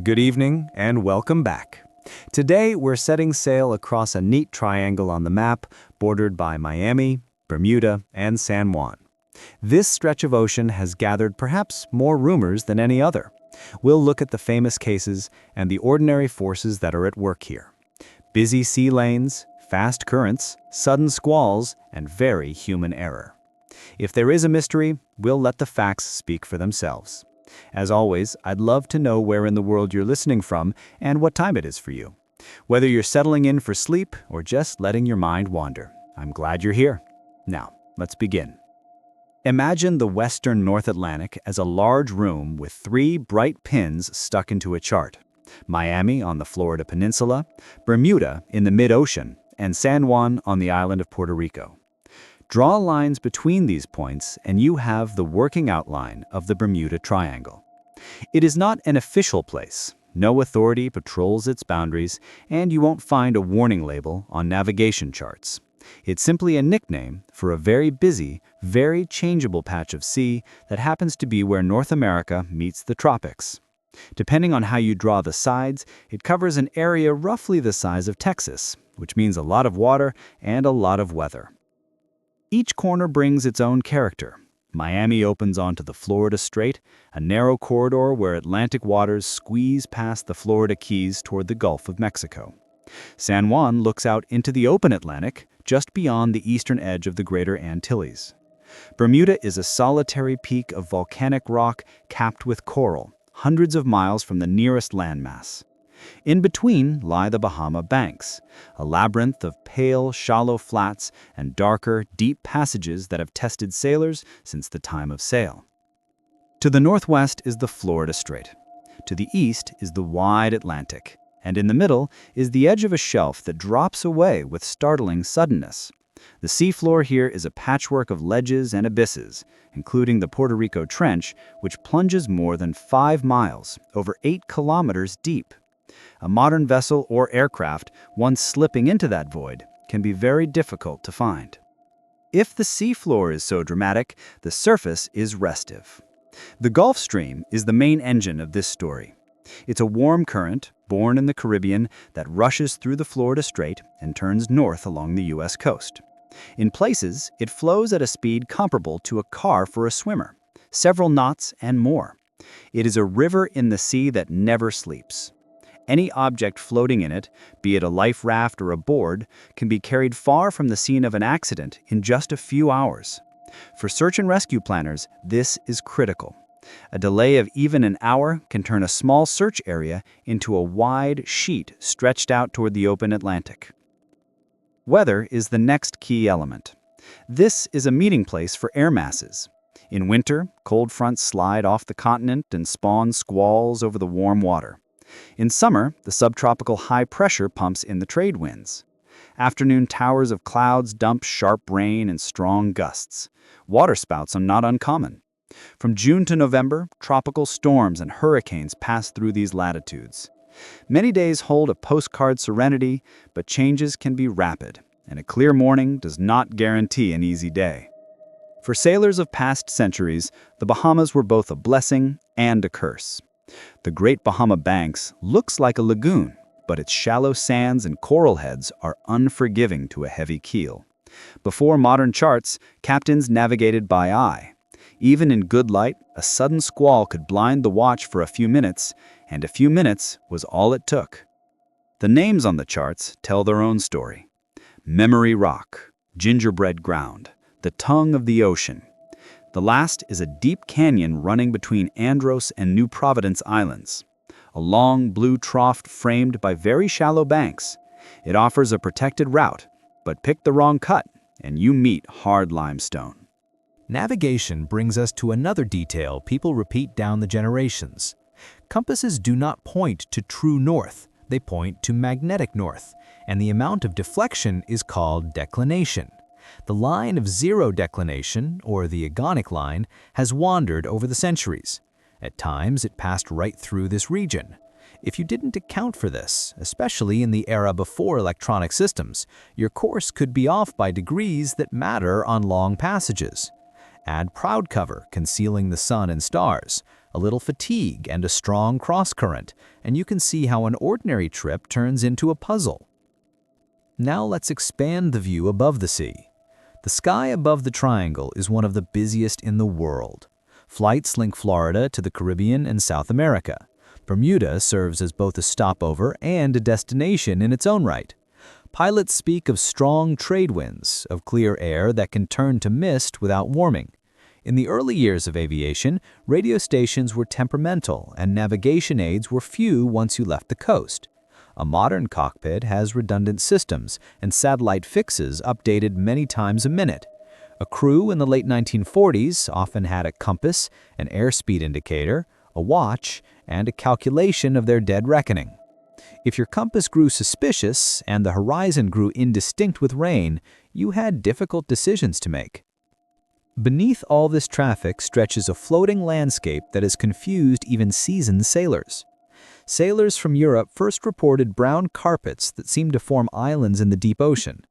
Good evening and welcome back. Today we're setting sail across a neat triangle on the map bordered by Miami, Bermuda, and San Juan. This stretch of ocean has gathered perhaps more rumors than any other. We'll look at the famous cases and the ordinary forces that are at work here. Busy sea lanes, fast currents, sudden squalls, and very human error. If there is a mystery, we'll let the facts speak for themselves. As always, I'd love to know where in the world you're listening from and what time it is for you. Whether you're settling in for sleep or just letting your mind wander, I'm glad you're here. Now, let's begin. Imagine the western North Atlantic as a large room with three bright pins stuck into a chart. Miami on the Florida Peninsula, Bermuda in the mid-ocean, and San Juan on the island of Puerto Rico. Draw lines between these points and you have the working outline of the Bermuda Triangle. It is not an official place. No authority patrols its boundaries, and you won't find a warning label on navigation charts. It's simply a nickname for a very busy, very changeable patch of sea that happens to be where North America meets the tropics. Depending on how you draw the sides, it covers an area roughly the size of Texas, which means a lot of water and a lot of weather. Each corner brings its own character. Miami opens onto the Florida Strait, a narrow corridor where Atlantic waters squeeze past the Florida Keys toward the Gulf of Mexico. San Juan looks out into the open Atlantic, just beyond the eastern edge of the Greater Antilles. Bermuda is a solitary peak of volcanic rock capped with coral, hundreds of miles from the nearest landmass. In between lie the Bahama Banks, a labyrinth of pale, shallow flats and darker, deep passages that have tested sailors since the time of sail. To the northwest is the Florida Strait. To the east is the wide Atlantic, and in the middle is the edge of a shelf that drops away with startling suddenness. The seafloor here is a patchwork of ledges and abysses, including the Puerto Rico Trench, which plunges more than 5 miles, over 8 kilometers deep. A modern vessel or aircraft, once slipping into that void, can be very difficult to find. If the seafloor is so dramatic, the surface is restive. The Gulf Stream is the main engine of this story. It's a warm current, born in the Caribbean, that rushes through the Florida Strait and turns north along the U.S. coast. In places, it flows at a speed comparable to a car for a swimmer, several knots and more. It is a river in the sea that never sleeps. Any object floating in it, be it a life raft or a board, can be carried far from the scene of an accident in just a few hours. For search and rescue planners, this is critical. A delay of even an hour can turn a small search area into a wide sheet stretched out toward the open Atlantic. Weather is the next key element. This is a meeting place for air masses. In winter, cold fronts slide off the continent and spawn squalls over the warm water. In summer, the subtropical high pressure pumps in the trade winds. Afternoon towers of clouds dump sharp rain and strong gusts. Waterspouts are not uncommon. From June to November, tropical storms and hurricanes pass through these latitudes. Many days hold a postcard serenity, but changes can be rapid, and a clear morning does not guarantee an easy day. For sailors of past centuries, the Bahamas were both a blessing and a curse. The Great Bahama Banks looks like a lagoon, but its shallow sands and coral heads are unforgiving to a heavy keel. Before modern charts, captains navigated by eye. Even in good light, a sudden squall could blind the watch for a few minutes, and a few minutes was all it took. The names on the charts tell their own story. Memory Rock, Gingerbread Ground, the Tongue of the Ocean. The last is a deep canyon running between Andros and New Providence Islands. A long blue trough framed by very shallow banks. It offers a protected route, but pick the wrong cut, and you meet hard limestone. Navigation brings us to another detail people repeat down the generations. Compasses do not point to true north, they point to magnetic north, and the amount of deflection is called declination. The line of zero declination, or the agonic line, has wandered over the centuries. At times, it passed right through this region. If you didn't account for this, especially in the era before electronic systems, your course could be off by degrees that matter on long passages. Add proud cover concealing the sun and stars, a little fatigue, and a strong cross-current, and you can see how an ordinary trip turns into a puzzle. Now let's expand the view above the sea. The sky above the triangle is one of the busiest in the world. Flights link Florida to the Caribbean and South America. Bermuda serves as both a stopover and a destination in its own right. Pilots speak of strong trade winds, of clear air that can turn to mist without warming. In the early years of aviation, radio stations were temperamental and navigation aids were few once you left the coast. A modern cockpit has redundant systems and satellite fixes updated many times a minute. A crew in the late 1940s often had a compass, an airspeed indicator, a watch, and a calculation of their dead reckoning. If your compass grew suspicious and the horizon grew indistinct with rain, you had difficult decisions to make. Beneath all this traffic stretches a floating landscape that has confused even seasoned sailors. Sailors from Europe first reported brown carpets that seemed to form islands in the deep ocean.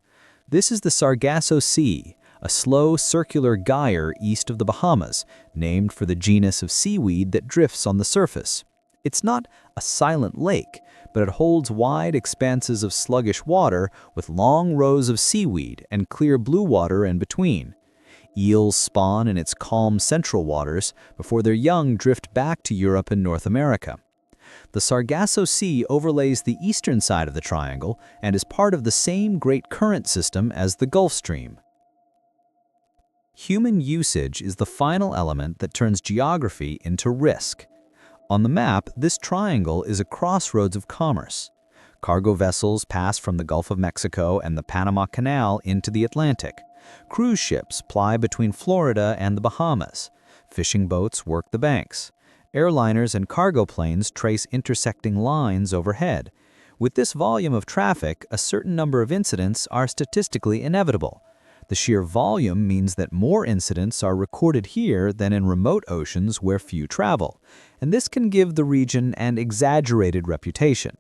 This is the Sargasso Sea, a slow circular gyre east of the Bahamas, named for the genus of seaweed that drifts on the surface. It's not a silent lake, but it holds wide expanses of sluggish water with long rows of seaweed and clear blue water in between. Eels spawn in its calm central waters before their young drift back to Europe and North America. The Sargasso Sea overlays the eastern side of the triangle and is part of the same great current system as the Gulf Stream. Human usage is the final element that turns geography into risk. On the map, this triangle is a crossroads of commerce. Cargo vessels pass from the Gulf of Mexico and the Panama Canal into the Atlantic. Cruise ships ply between Florida and the Bahamas. Fishing boats work the banks. Airliners and cargo planes trace intersecting lines overhead. With this volume of traffic, a certain number of incidents are statistically inevitable. The sheer volume means that more incidents are recorded here than in remote oceans where few travel, and this can give the region an exaggerated reputation.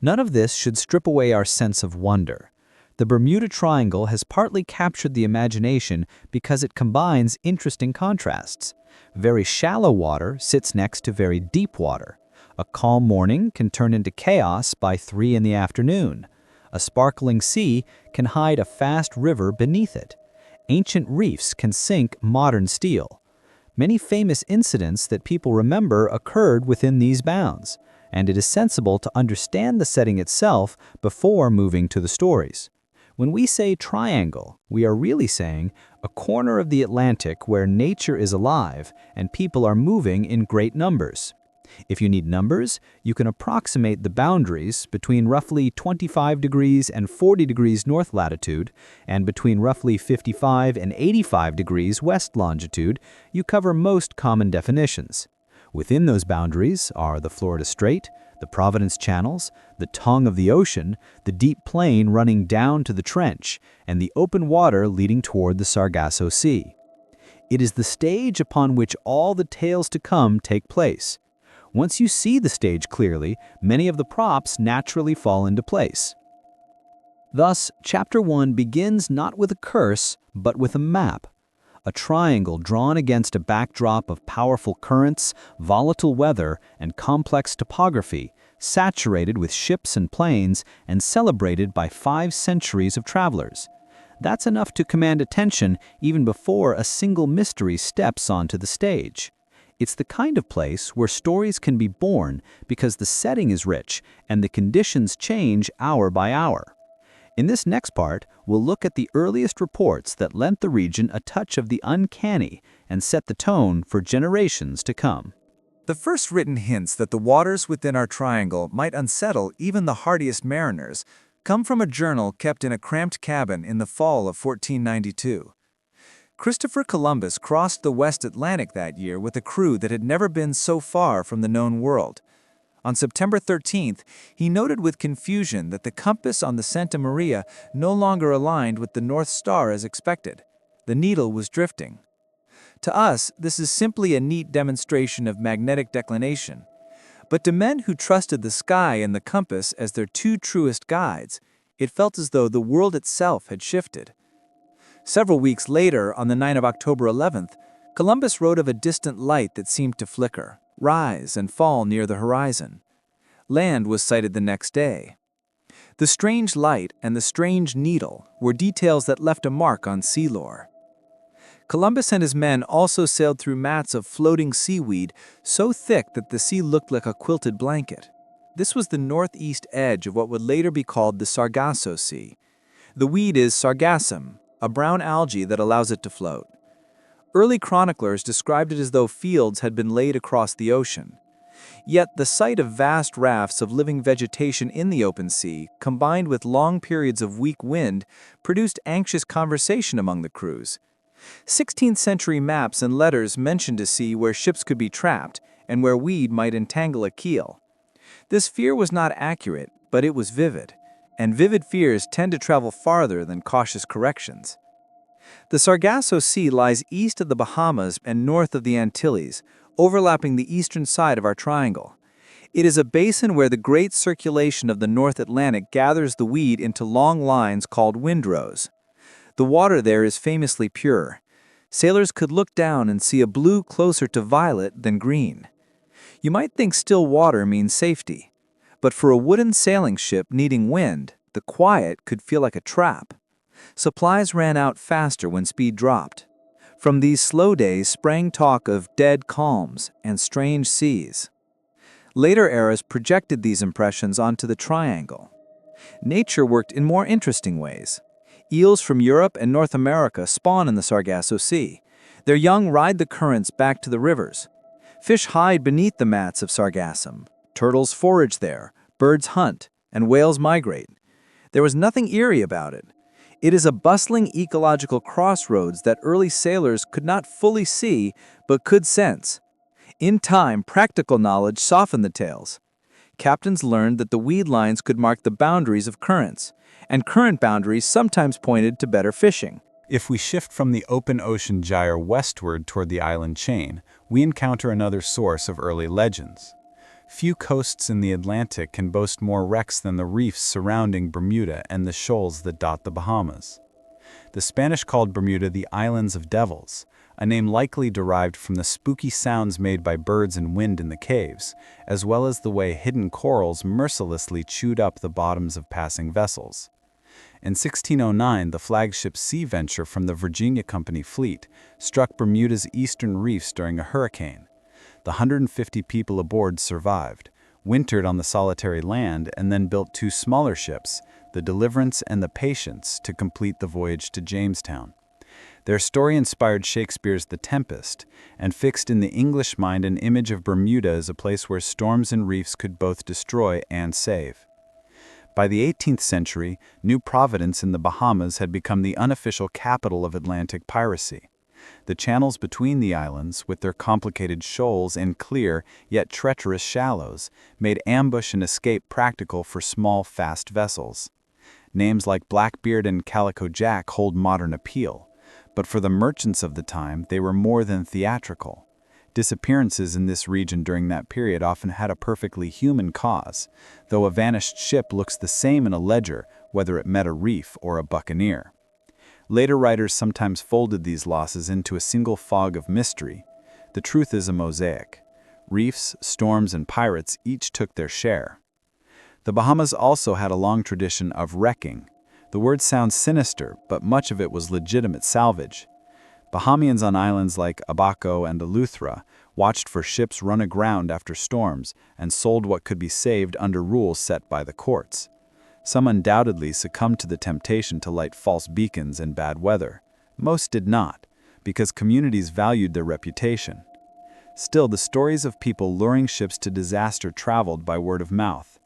None of this should strip away our sense of wonder. The Bermuda Triangle has partly captured the imagination because it combines interesting contrasts. Very shallow water sits next to very deep water. A calm morning can turn into chaos by 3 in the afternoon. A sparkling sea can hide a fast river beneath it. Ancient reefs can sink modern steel. Many famous incidents that people remember occurred within these bounds, and it is sensible to understand the setting itself before moving to the stories. When we say triangle, we are really saying a corner of the Atlantic where nature is alive and people are moving in great numbers. If you need numbers, you can approximate the boundaries between roughly 25 degrees and 40 degrees north latitude, and between roughly 55 and 85 degrees west longitude, you cover most common definitions. Within those boundaries are the Florida Strait, the Providence Channels, the tongue of the ocean, the deep plain running down to the trench, and the open water leading toward the Sargasso Sea. It is the stage upon which all the tales to come take place. Once you see the stage clearly, many of the props naturally fall into place. Thus, Chapter 1 begins not with a curse, but with a map. A triangle drawn against a backdrop of powerful currents, volatile weather, and complex topography, saturated with ships and planes, and celebrated by 5 centuries of travelers. That's enough to command attention even before a single mystery steps onto the stage. It's the kind of place where stories can be born because the setting is rich and the conditions change hour by hour. In this next part, we'll look at the earliest reports that lent the region a touch of the uncanny and set the tone for generations to come. The first written hints that the waters within our triangle might unsettle even the hardiest mariners come from a journal kept in a cramped cabin in the fall of 1492. Christopher Columbus crossed the West Atlantic that year with a crew that had never been so far from the known world. On September 13th, he noted with confusion that the compass on the Santa Maria no longer aligned with the North Star as expected. The needle was drifting. To us, this is simply a neat demonstration of magnetic declination. But to men who trusted the sky and the compass as their 2 truest guides, it felt as though the world itself had shifted. Several weeks later, on the night of October 11th, Columbus wrote of a distant light that seemed to flicker, rise, and fall near the horizon. Land was sighted the next day. The strange light and the strange needle were details that left a mark on sea lore. Columbus and his men also sailed through mats of floating seaweed so thick that the sea looked like a quilted blanket. This was the northeast edge of what would later be called the Sargasso Sea. The weed is sargassum, a brown algae that allows it to float. Early chroniclers described it as though fields had been laid across the ocean. Yet the sight of vast rafts of living vegetation in the open sea, combined with long periods of weak wind, produced anxious conversation among the crews. 16th century maps and letters mentioned a sea where ships could be trapped and where weed might entangle a keel. This fear was not accurate, but it was vivid, and vivid fears tend to travel farther than cautious corrections. The Sargasso Sea lies east of the Bahamas and north of the Antilles, overlapping the eastern side of our triangle. It is a basin where the great circulation of the North Atlantic gathers the weed into long lines called windrows. The water there is famously pure. Sailors could look down and see a blue closer to violet than green. You might think still water means safety, but for a wooden sailing ship needing wind, the quiet could feel like a trap. Supplies ran out faster when speed dropped. From these slow days sprang talk of dead calms and strange seas. Later eras projected these impressions onto the triangle. Nature worked in more interesting ways. Eels from Europe and North America spawn in the Sargasso Sea. Their young ride the currents back to the rivers. Fish hide beneath the mats of sargassum. Turtles forage there, birds hunt, and whales migrate. There was nothing eerie about it. It is a bustling ecological crossroads that early sailors could not fully see but could sense. In time, practical knowledge softened the tales. Captains learned that the weed lines could mark the boundaries of currents, and current boundaries sometimes pointed to better fishing. If we shift from the open ocean gyre westward toward the island chain, we encounter another source of early legends. Few coasts in the Atlantic can boast more wrecks than the reefs surrounding Bermuda and the shoals that dot the Bahamas. The Spanish called Bermuda the Islands of Devils, a name likely derived from the spooky sounds made by birds and wind in the caves, as well as the way hidden corals mercilessly chewed up the bottoms of passing vessels. In 1609, the flagship Sea Venture from the Virginia Company fleet struck Bermuda's eastern reefs during a hurricane. The 150 people aboard survived, wintered on the solitary land, and then built two smaller ships, the Deliverance and the Patience, to complete the voyage to Jamestown. Their story inspired Shakespeare's The Tempest and fixed in the English mind an image of Bermuda as a place where storms and reefs could both destroy and save. By the 18th century, New Providence in the Bahamas had become the unofficial capital of Atlantic piracy. The channels between the islands, with their complicated shoals and clear yet treacherous shallows, made ambush and escape practical for small, fast vessels. Names like Blackbeard and Calico Jack hold modern appeal, but for the merchants of the time, they were more than theatrical. Disappearances in this region during that period often had a perfectly human cause, though a vanished ship looks the same in a ledger whether it met a reef or a buccaneer. Later writers sometimes folded these losses into a single fog of mystery. The truth is a mosaic. Reefs, storms, and pirates each took their share. The Bahamas also had a long tradition of wrecking. The word sounds sinister, but much of it was legitimate salvage. Bahamians on islands like Abaco and Eleuthera watched for ships run aground after storms and sold what could be saved under rules set by the courts. Some undoubtedly succumbed to the temptation to light false beacons in bad weather. Most did not, because communities valued their reputation. Still, the stories of people luring ships to disaster traveled by word of mouth.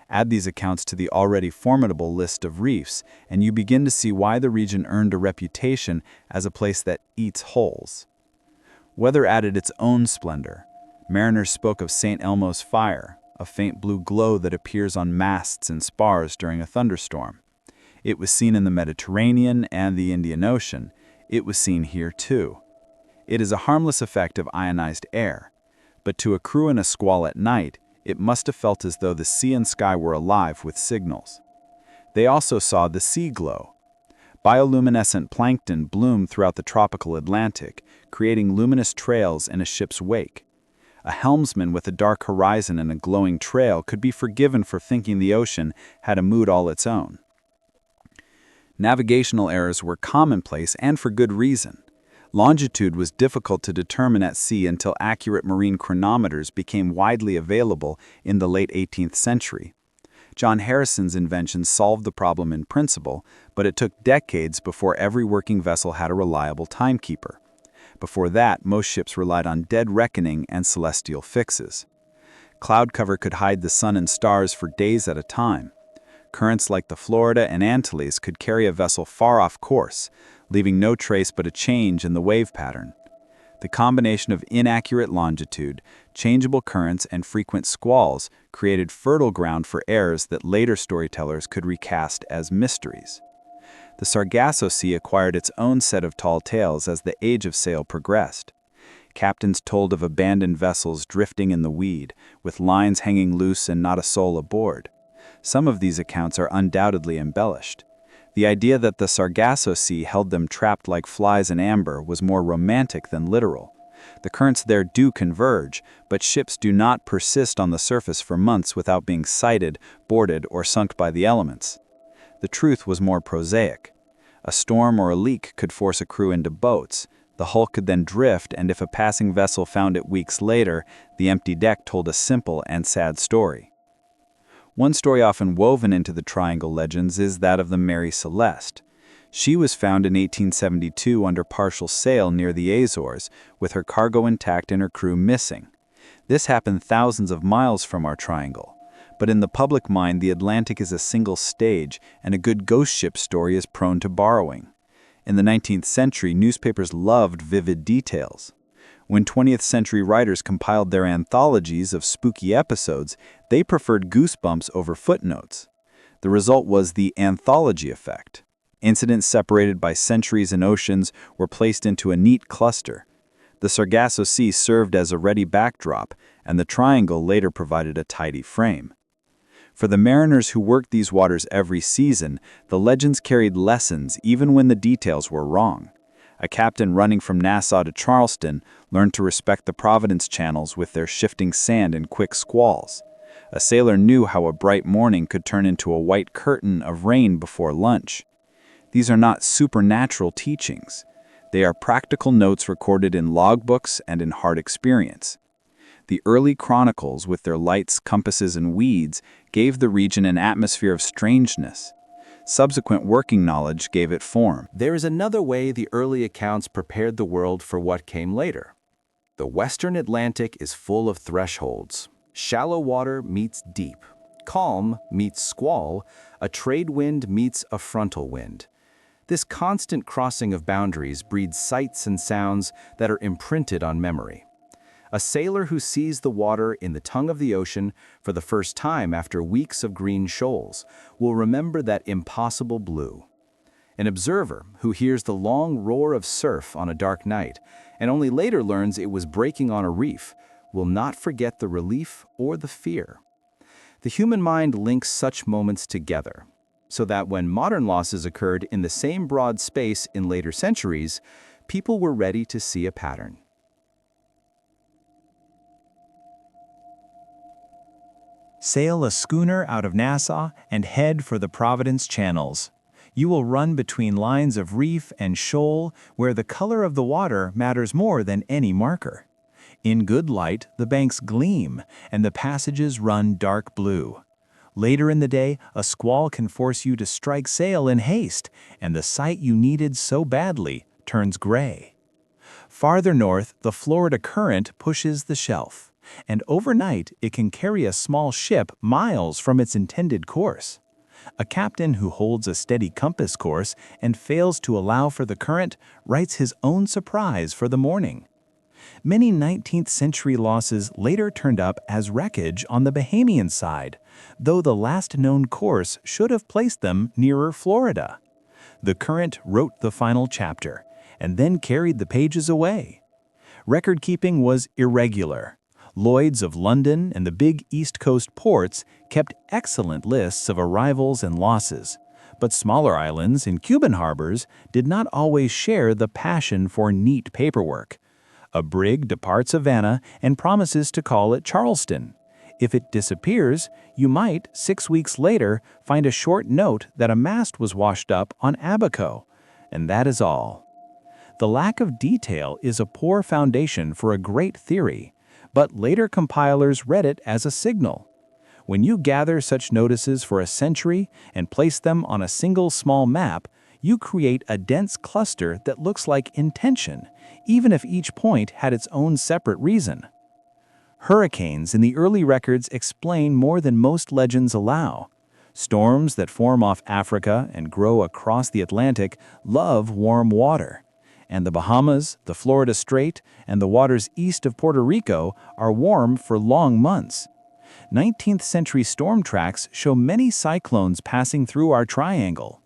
Add these accounts to the already formidable list of reefs, and you begin to see why the region earned a reputation as a place that eats holes. Weather added its own splendor. Mariners spoke of St. Elmo's fire, a faint blue glow that appears on masts and spars during a thunderstorm. It was seen in the Mediterranean and the Indian Ocean. It was seen here too. It is a harmless effect of ionized air, but to a crew in a squall at night, it must have felt as though the sea and sky were alive with signals. They also saw the sea glow. Bioluminescent plankton bloomed throughout the tropical Atlantic, creating luminous trails in a ship's wake. A helmsman with a dark horizon and a glowing trail could be forgiven for thinking the ocean had a mood all its own. Navigational errors were commonplace and for good reason. Longitude was difficult to determine at sea until accurate marine chronometers became widely available in the late 18th century. John Harrison's invention solved the problem in principle, but it took decades before every working vessel had a reliable timekeeper. Before that, most ships relied on dead reckoning and celestial fixes. Cloud cover could hide the sun and stars for days at a time. Currents like the Florida and Antilles could carry a vessel far off course, leaving no trace but a change in the wave pattern. The combination of inaccurate longitude, changeable currents, and frequent squalls created fertile ground for errors that later storytellers could recast as mysteries. The Sargasso Sea acquired its own set of tall tales as the age of sail progressed. Captains told of abandoned vessels drifting in the weed, with lines hanging loose and not a soul aboard. Some of these accounts are undoubtedly embellished. The idea that the Sargasso Sea held them trapped like flies in amber was more romantic than literal. The currents there do converge, but ships do not persist on the surface for months without being sighted, boarded, or sunk by the elements. The truth was more prosaic. A storm or a leak could force a crew into boats. The hull could then drift, and if a passing vessel found it weeks later, the empty deck told a simple and sad story. One story often woven into the Triangle legends is that of the Mary Celeste. She was found in 1872 under partial sail near the Azores, with her cargo intact and her crew missing. This happened thousands of miles from our triangle. But in the public mind, the Atlantic is a single stage, and a good ghost ship story is prone to borrowing. In the 19th century, newspapers loved vivid details. When 20th century writers compiled their anthologies of spooky episodes, they preferred goosebumps over footnotes. The result was the anthology effect. Incidents separated by centuries and oceans were placed into a neat cluster. The Sargasso Sea served as a ready backdrop, and the Triangle later provided a tidy frame. For the mariners who worked these waters every season, the legends carried lessons even when the details were wrong. A captain running from Nassau to Charleston learned to respect the Providence channels with their shifting sand and quick squalls. A sailor knew how a bright morning could turn into a white curtain of rain before lunch. These are not supernatural teachings. They are practical notes recorded in logbooks and in hard experience. The early chronicles, with their lights, compasses, and weeds, gave the region an atmosphere of strangeness. Subsequent working knowledge gave it form. There is another way the early accounts prepared the world for what came later. The western Atlantic is full of thresholds. Shallow water meets deep. Calm meets squall. A trade wind meets a frontal wind. This constant crossing of boundaries breeds sights and sounds that are imprinted on memory. A sailor who sees the water in the tongue of the ocean for the first time after weeks of green shoals will remember that impossible blue. An observer who hears the long roar of surf on a dark night and only later learns it was breaking on a reef will not forget the relief or the fear. The human mind links such moments together, so that when modern losses occurred in the same broad space in later centuries, people were ready to see a pattern. Sail a schooner out of Nassau and head for the Providence channels. You will run between lines of reef and shoal where the color of the water matters more than any marker. In good light, the banks gleam and the passages run dark blue. Later in the day, a squall can force you to strike sail in haste, and the sight you needed so badly turns gray. Farther north, the Florida current pushes the shelf, and overnight it can carry a small ship miles from its intended course. A captain who holds a steady compass course and fails to allow for the current writes his own surprise for the morning. Many 19th century losses later turned up as wreckage on the Bahamian side, though the last known course should have placed them nearer Florida. The current wrote the final chapter, and then carried the pages away. Record-keeping was irregular. Lloyd's of London and the big East Coast ports kept excellent lists of arrivals and losses, But smaller islands in Cuban harbors did not always share the passion for neat paperwork. A brig departs Havana and promises to call at Charleston. If it disappears, you might, 6 weeks later, find a short note that a mast was washed up on Abaco. And that is all. The lack of detail is a poor foundation for a great theory, but later compilers read it as a signal. When you gather such notices for a century and place them on a single small map, you create a dense cluster that looks like intention, even if each point had its own separate reason. Hurricanes in the early records explain more than most legends allow. Storms that form off Africa and grow across the Atlantic love warm water. And the Bahamas, the Florida Strait, and the waters east of Puerto Rico are warm for long months. 19th century storm tracks show many cyclones passing through our triangle.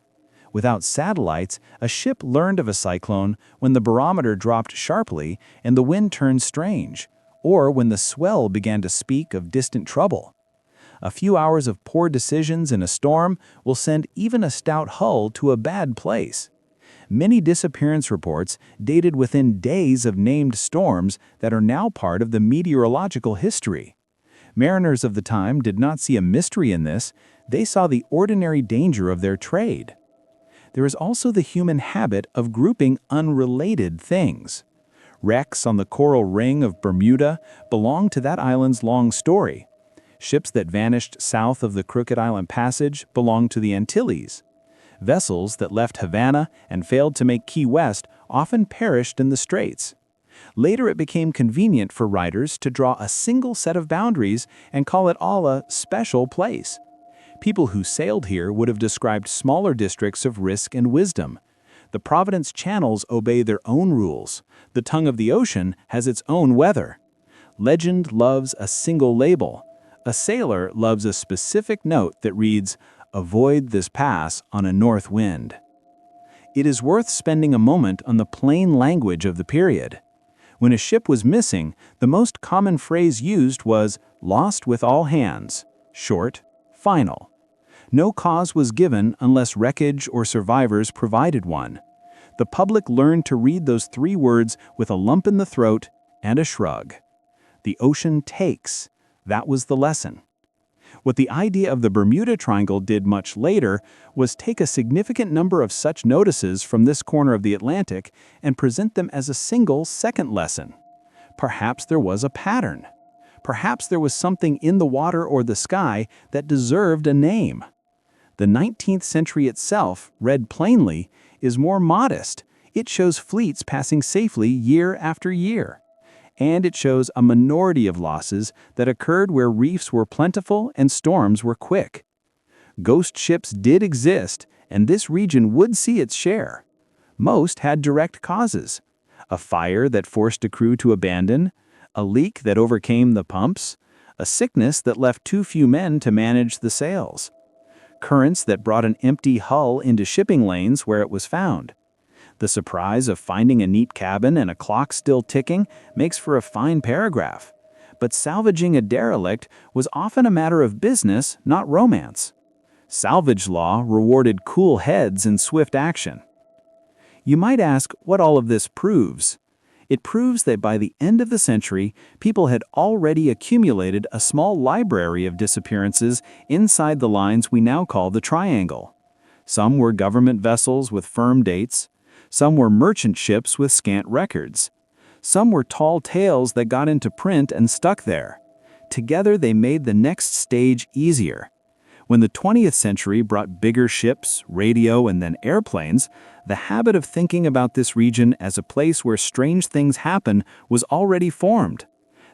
Without satellites, a ship learned of a cyclone when the barometer dropped sharply and the wind turned strange, or when the swell began to speak of distant trouble. A few hours of poor decisions in a storm will send even a stout hull to a bad place. Many disappearance reports dated within days of named storms that are now part of the meteorological history. Mariners of the time did not see a mystery in this, they saw the ordinary danger of their trade. There is also the human habit of grouping unrelated things. Wrecks on the coral ring of Bermuda belong to that island's long story. Ships that vanished south of the Crooked Island Passage belong to the Antilles. Vessels that left Havana and failed to make Key West often perished in the Straits. Later it became convenient for writers to draw a single set of boundaries and call it all a special place. People who sailed here would have described smaller districts of risk and wisdom. The Providence channels obey their own rules. The tongue of the ocean has its own weather. Legend loves a single label. A sailor loves a specific note that reads, "Avoid this pass on a north wind." It is worth spending a moment on the plain language of the period. When a ship was missing, the most common phrase used was "lost with all hands," short, final. No cause was given unless wreckage or survivors provided one. The public learned to read those 3 words with a lump in the throat and a shrug. The ocean takes. That was the lesson. What the idea of the Bermuda Triangle did much later was take a significant number of such notices from this corner of the Atlantic and present them as a single second lesson. Perhaps there was a pattern. Perhaps there was something in the water or the sky that deserved a name. The 19th century itself, read plainly, is more modest. It shows fleets passing safely year after year. And it shows a minority of losses that occurred where reefs were plentiful and storms were quick. Ghost ships did exist, and this region would see its share. Most had direct causes. A fire that forced a crew to abandon, a leak that overcame the pumps, a sickness that left too few men to manage the sails. Currents that brought an empty hull into shipping lanes where it was found. The surprise of finding a neat cabin and a clock still ticking makes for a fine paragraph. But salvaging a derelict was often a matter of business, not romance. Salvage law rewarded cool heads and swift action. You might ask what all of this proves. It proves that by the end of the century, people had already accumulated a small library of disappearances inside the lines we now call the Triangle. Some were government vessels with firm dates. Some were merchant ships with scant records. Some were tall tales that got into print and stuck there. Together they made the next stage easier. When the 20th century brought bigger ships, radio, and then airplanes, the habit of thinking about this region as a place where strange things happen was already formed.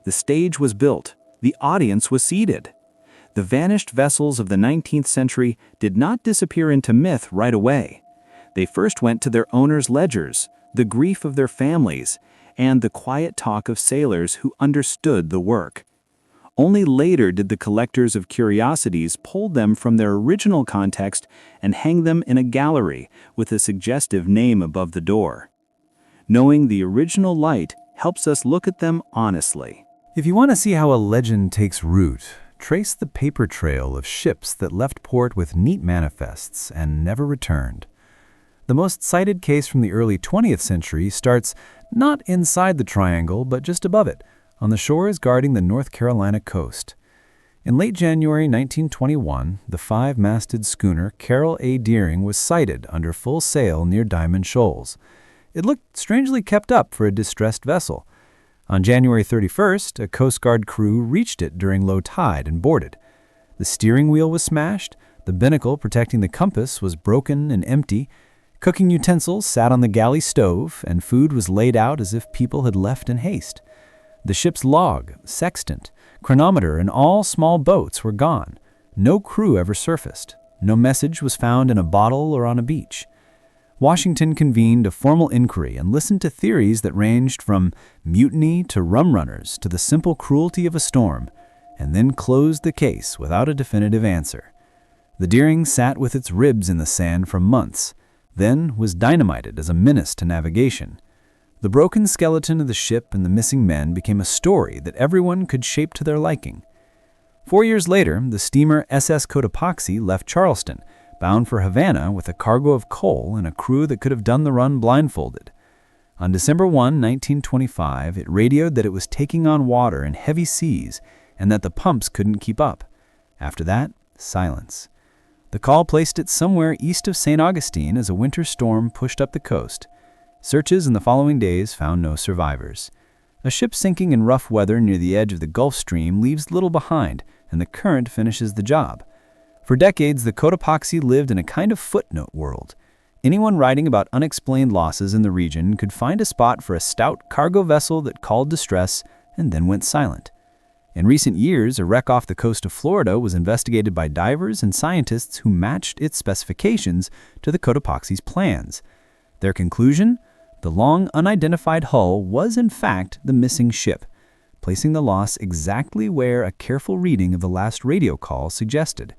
The stage was built. The audience was seated. The vanished vessels of the 19th century did not disappear into myth right away. They first went to their owners' ledgers, the grief of their families, and the quiet talk of sailors who understood the work. Only later did the collectors of curiosities pull them from their original context and hang them in a gallery with a suggestive name above the door. Knowing the original light helps us look at them honestly. If you want to see how a legend takes root, trace the paper trail of ships that left port with neat manifests and never returned. The most cited case from the early 20th century starts not inside the triangle, but just above it, on the shores guarding the North Carolina coast. In late January 1921, the 5-masted schooner Carroll A. Deering was sighted under full sail near Diamond Shoals. It looked strangely kept up for a distressed vessel. On January 31st, a Coast Guard crew reached it during low tide and boarded. The steering wheel was smashed, the binnacle protecting the compass was broken and empty, cooking utensils sat on the galley stove, and food was laid out as if people had left in haste. The ship's log, sextant, chronometer, and all small boats were gone. No crew ever surfaced. No message was found in a bottle or on a beach. Washington convened a formal inquiry and listened to theories that ranged from mutiny to rum runners to the simple cruelty of a storm, and then closed the case without a definitive answer. The Deering sat with its ribs in the sand for months, then was dynamited as a menace to navigation. The broken skeleton of the ship and the missing men became a story that everyone could shape to their liking. 4 years later, the steamer SS Cotopaxi left Charleston, bound for Havana with a cargo of coal and a crew that could have done the run blindfolded. On December 1, 1925, it radioed that it was taking on water in heavy seas and that the pumps couldn't keep up. After that, silence. The call placed it somewhere east of St. Augustine as a winter storm pushed up the coast. Searches in the following days found no survivors. A ship sinking in rough weather near the edge of the Gulf Stream leaves little behind, and the current finishes the job. For decades, the Cotopaxi lived in a kind of footnote world. Anyone writing about unexplained losses in the region could find a spot for a stout cargo vessel that called distress and then went silent. In recent years, a wreck off the coast of Florida was investigated by divers and scientists who matched its specifications to the Cotopaxi's plans. Their conclusion? The long unidentified hull was in fact the missing ship, placing the loss exactly where a careful reading of the last radio call suggested.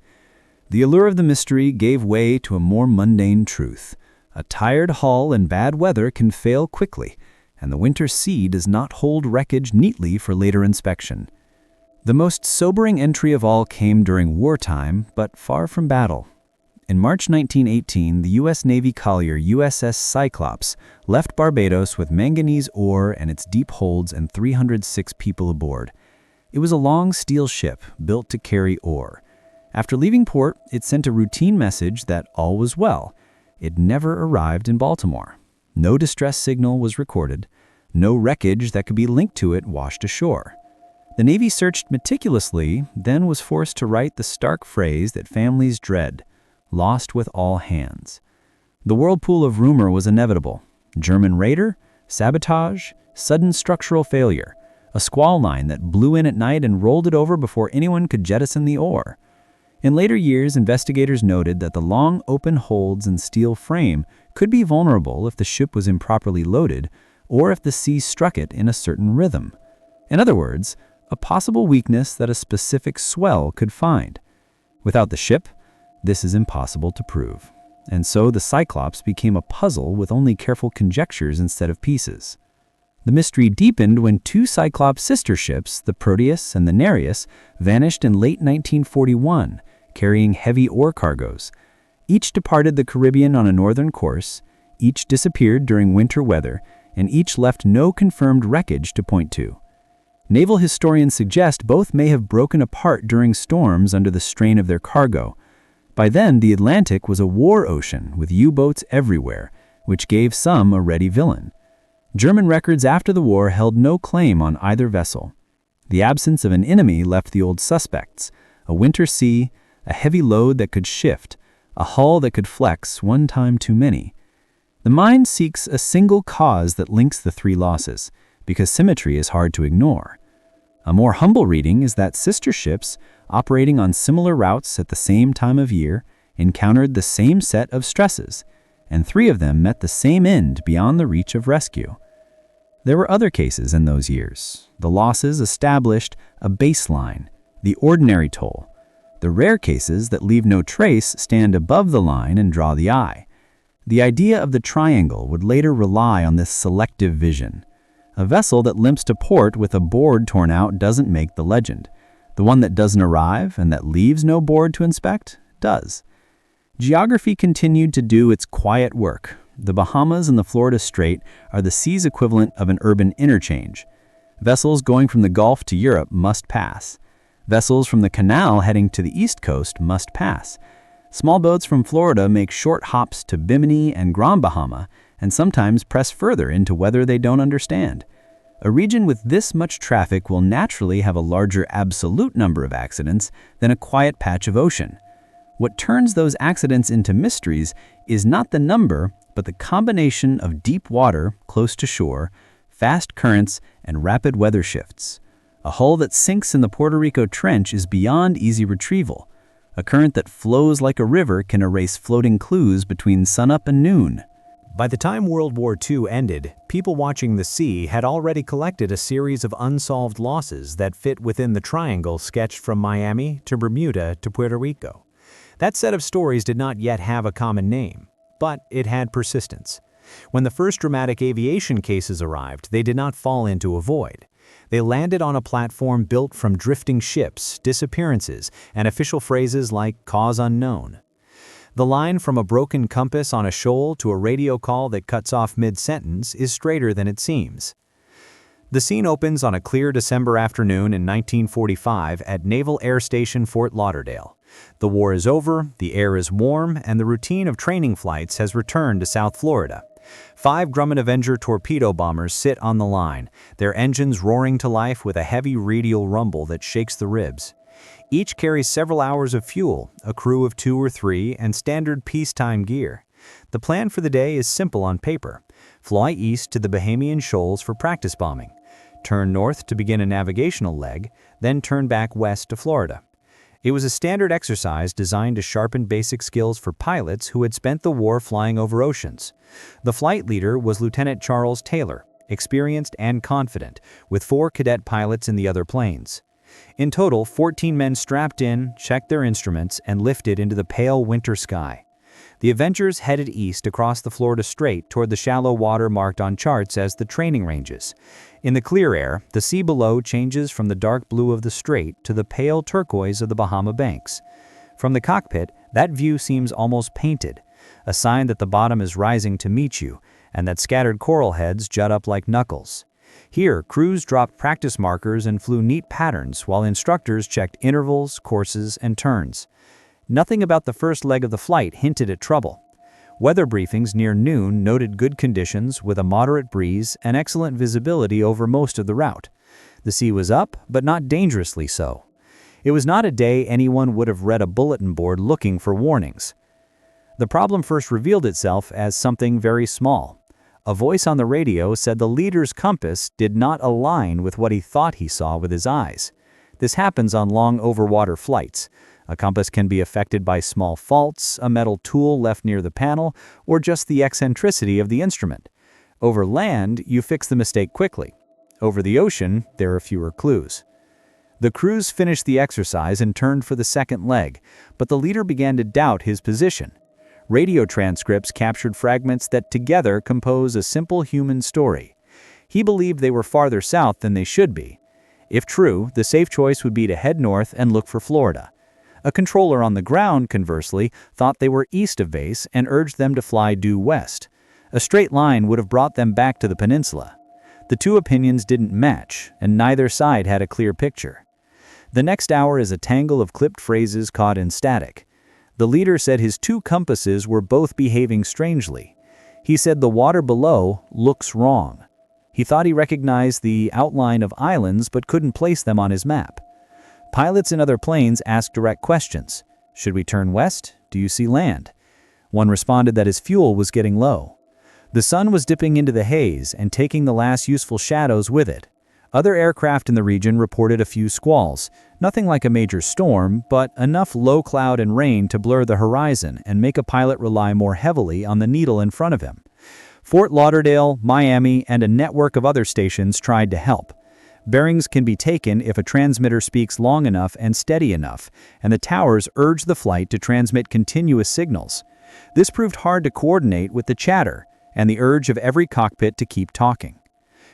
The allure of the mystery gave way to a more mundane truth. A tired hull in bad weather can fail quickly, and the winter sea does not hold wreckage neatly for later inspection. The most sobering entry of all came during wartime, but far from battle. In March 1918, the U.S. Navy collier USS Cyclops left Barbados with manganese ore and its deep holds and 306 people aboard. It was a long steel ship built to carry ore. After leaving port, it sent a routine message that all was well. It never arrived in Baltimore. No distress signal was recorded. No wreckage that could be linked to it washed ashore. The Navy searched meticulously, then was forced to write the stark phrase that families dread: lost with all hands. The whirlpool of rumor was inevitable. German raider, sabotage, sudden structural failure, a squall line that blew in at night and rolled it over before anyone could jettison the oar. In later years, investigators noted that the long open holds and steel frame could be vulnerable if the ship was improperly loaded or if the sea struck it in a certain rhythm. In other words, a possible weakness that a specific swell could find. Without the ship, this is impossible to prove. And so the Cyclops became a puzzle with only careful conjectures instead of pieces. The mystery deepened when two Cyclops sister ships, the Proteus and the Nereus, vanished in late 1941, carrying heavy ore cargoes. Each departed the Caribbean on a northern course, each disappeared during winter weather, and each left no confirmed wreckage to point to. Naval historians suggest both may have broken apart during storms under the strain of their cargo. By then, the Atlantic was a war ocean with U-boats everywhere, which gave some a ready villain. German records after the war held no claim on either vessel. The absence of an enemy left the old suspects: a winter sea, a heavy load that could shift, a hull that could flex one time too many. The mind seeks a single cause that links the three losses, because symmetry is hard to ignore. A more humble reading is that sister ships, operating on similar routes at the same time of year, encountered the same set of stresses, and 3 of them met the same end beyond the reach of rescue. There were other cases in those years. The losses established a baseline, the ordinary toll. The rare cases that leave no trace stand above the line and draw the eye. The idea of the triangle would later rely on this selective vision. A vessel that limps to port with a board torn out doesn't make the legend. The one that doesn't arrive and that leaves no board to inspect does. Geography continued to do its quiet work. The Bahamas and the Florida Strait are the sea's equivalent of an urban interchange. Vessels going from the Gulf to Europe must pass. Vessels from the canal heading to the East Coast must pass. Small boats from Florida make short hops to Bimini and Grand Bahama and sometimes press further into weather they don't understand. A region with this much traffic will naturally have a larger absolute number of accidents than a quiet patch of ocean. What turns those accidents into mysteries is not the number, but the combination of deep water close to shore, fast currents, and rapid weather shifts. A hull that sinks in the Puerto Rico Trench is beyond easy retrieval. A current that flows like a river can erase floating clues between sunup and noon. By the time World War II ended, people watching the sea had already collected a series of unsolved losses that fit within the triangle sketched from Miami to Bermuda to Puerto Rico. That set of stories did not yet have a common name, but it had persistence. When the first dramatic aviation cases arrived, they did not fall into a void. They landed on a platform built from drifting ships, disappearances, and official phrases like cause unknown. The line from a broken compass on a shoal to a radio call that cuts off mid-sentence is straighter than it seems. The scene opens on a clear December afternoon in 1945 at Naval Air Station Fort Lauderdale. The war is over, the air is warm, and the routine of training flights has returned to South Florida. 5 Grumman Avenger torpedo bombers sit on the line, their engines roaring to life with a heavy radial rumble that shakes the ribs. Each carries several hours of fuel, a crew of 2 or 3, and standard peacetime gear. The plan for the day is simple on paper. Fly east to the Bahamian Shoals for practice bombing. Turn north to begin a navigational leg, then turn back west to Florida. It was a standard exercise designed to sharpen basic skills for pilots who had spent the war flying over oceans. The flight leader was Lieutenant Charles Taylor, experienced and confident, with 4 cadet pilots in the other planes. In total, 14 men strapped in, checked their instruments, and lifted into the pale winter sky. The Avengers headed east across the Florida Strait toward the shallow water marked on charts as the training ranges. In the clear air, the sea below changes from the dark blue of the strait to the pale turquoise of the Bahama banks. From the cockpit, that view seems almost painted, a sign that the bottom is rising to meet you, and that scattered coral heads jut up like knuckles. Here, crews dropped practice markers and flew neat patterns while instructors checked intervals, courses, and turns. Nothing about the first leg of the flight hinted at trouble. Weather briefings near noon noted good conditions with a moderate breeze and excellent visibility over most of the route. The sea was up, but not dangerously so. It was not a day anyone would have read a bulletin board looking for warnings. The problem first revealed itself as something very small. A voice on the radio said the leader's compass did not align with what he thought he saw with his eyes. This happens on long overwater flights. A compass can be affected by small faults, a metal tool left near the panel, or just the eccentricity of the instrument. Over land, you fix the mistake quickly. Over the ocean, there are fewer clues. The crews finished the exercise and turned for the second leg, but the leader began to doubt his position. Radio transcripts captured fragments that together compose a simple human story. He believed they were farther south than they should be. If true, the safe choice would be to head north and look for Florida. A controller on the ground, conversely, thought they were east of base and urged them to fly due west. A straight line would have brought them back to the peninsula. The two opinions didn't match, and neither side had a clear picture. The next hour is a tangle of clipped phrases caught in static. The leader said his 2 compasses were both behaving strangely. He said the water below looks wrong. He thought he recognized the outline of islands but couldn't place them on his map. Pilots in other planes asked direct questions. Should we turn west? Do you see land? One responded that his fuel was getting low. The sun was dipping into the haze and taking the last useful shadows with it. Other aircraft in the region reported a few squalls, nothing like a major storm, but enough low cloud and rain to blur the horizon and make a pilot rely more heavily on the needle in front of him. Fort Lauderdale, Miami, and a network of other stations tried to help. Bearings can be taken if a transmitter speaks long enough and steady enough, and the towers urge the flight to transmit continuous signals. This proved hard to coordinate with the chatter and the urge of every cockpit to keep talking.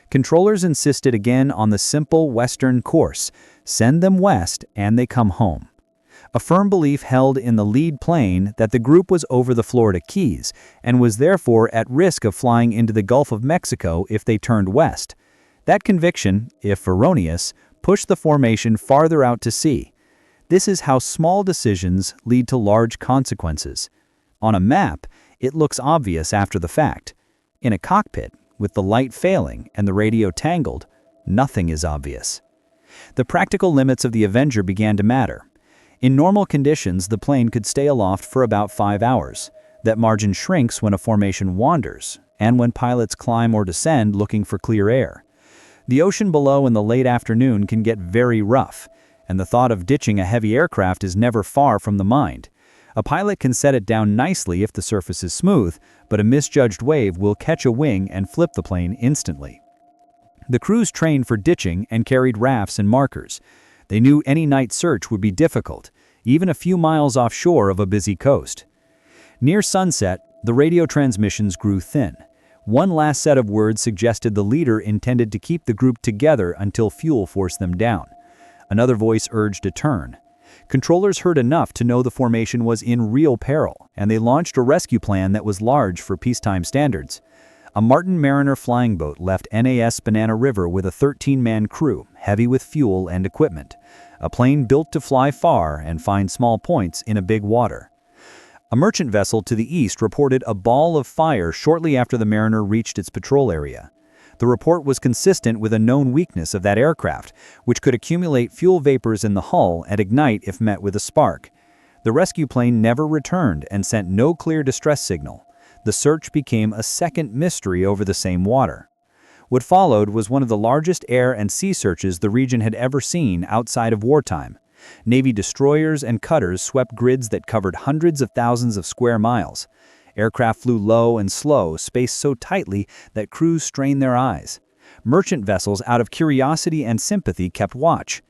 Controllers insisted again on the simple western course, Send them west and they come home. A firm belief held in the lead plane that the group was over the Florida Keys and was therefore at risk of flying into the Gulf of Mexico if they turned west. That conviction, if erroneous, pushed the formation farther out to sea. This is how small decisions lead to large consequences. On a map, it looks obvious after the fact. In a cockpit, with the light failing and the radio tangled, nothing is obvious. The practical limits of the Avenger began to matter. In normal conditions, the plane could stay aloft for about 5 hours. That margin shrinks when a formation wanders, and when pilots climb or descend looking for clear air. The ocean below in the late afternoon can get very rough, and the thought of ditching a heavy aircraft is never far from the mind. A pilot can set it down nicely if the surface is smooth, but a misjudged wave will catch a wing and flip the plane instantly. The crews trained for ditching and carried rafts and markers. They knew any night search would be difficult, even a few miles offshore of a busy coast. Near sunset, the radio transmissions grew thin. One last set of words suggested the leader intended to keep the group together until fuel forced them down. Another voice urged a turn. Controllers heard enough to know the formation was in real peril, and they launched a rescue plan that was large for peacetime standards. A Martin Mariner flying boat left NAS Banana River with a 13-man crew, heavy with fuel and equipment. A plane built to fly far and find small points in a big water. A merchant vessel to the east reported a ball of fire shortly after the Mariner reached its patrol area. The report was consistent with a known weakness of that aircraft, which could accumulate fuel vapors in the hull and ignite if met with a spark. The rescue plane never returned and sent no clear distress signal. The search became a second mystery over the same water. What followed was one of the largest air and sea searches the region had ever seen outside of wartime. Navy destroyers and cutters swept grids that covered hundreds of thousands of square miles. Aircraft flew low and slow, spaced so tightly that crews strained their eyes. Merchant vessels, out of curiosity and sympathy, kept watch.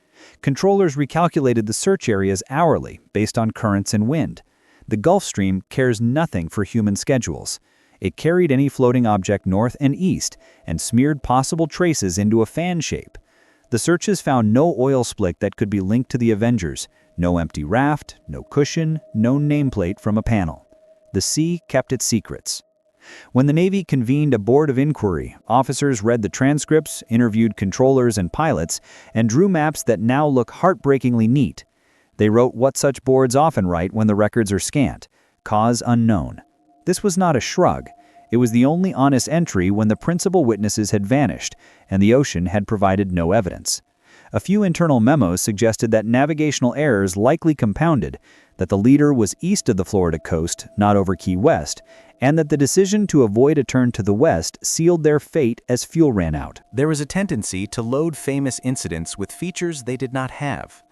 Controllers recalculated the search areas hourly, based on currents and wind. The Gulf Stream cares nothing for human schedules. It carried any floating object north and east and smeared possible traces into a fan shape. The searches found no oil slick that could be linked to the Avengers, no empty raft, no cushion, no nameplate from a panel. The sea kept its secrets. When the Navy convened a board of inquiry, officers read the transcripts, interviewed controllers and pilots, and drew maps that now look heartbreakingly neat. They wrote what such boards often write when the records are scant: cause unknown. This was not a shrug. It was the only honest entry when the principal witnesses had vanished, and the ocean had provided no evidence. A few internal memos suggested that navigational errors likely compounded, that the leader was east of the Florida coast, not over Key West, and that the decision to avoid a turn to the west sealed their fate as fuel ran out. There was a tendency to load famous incidents with features they did not have.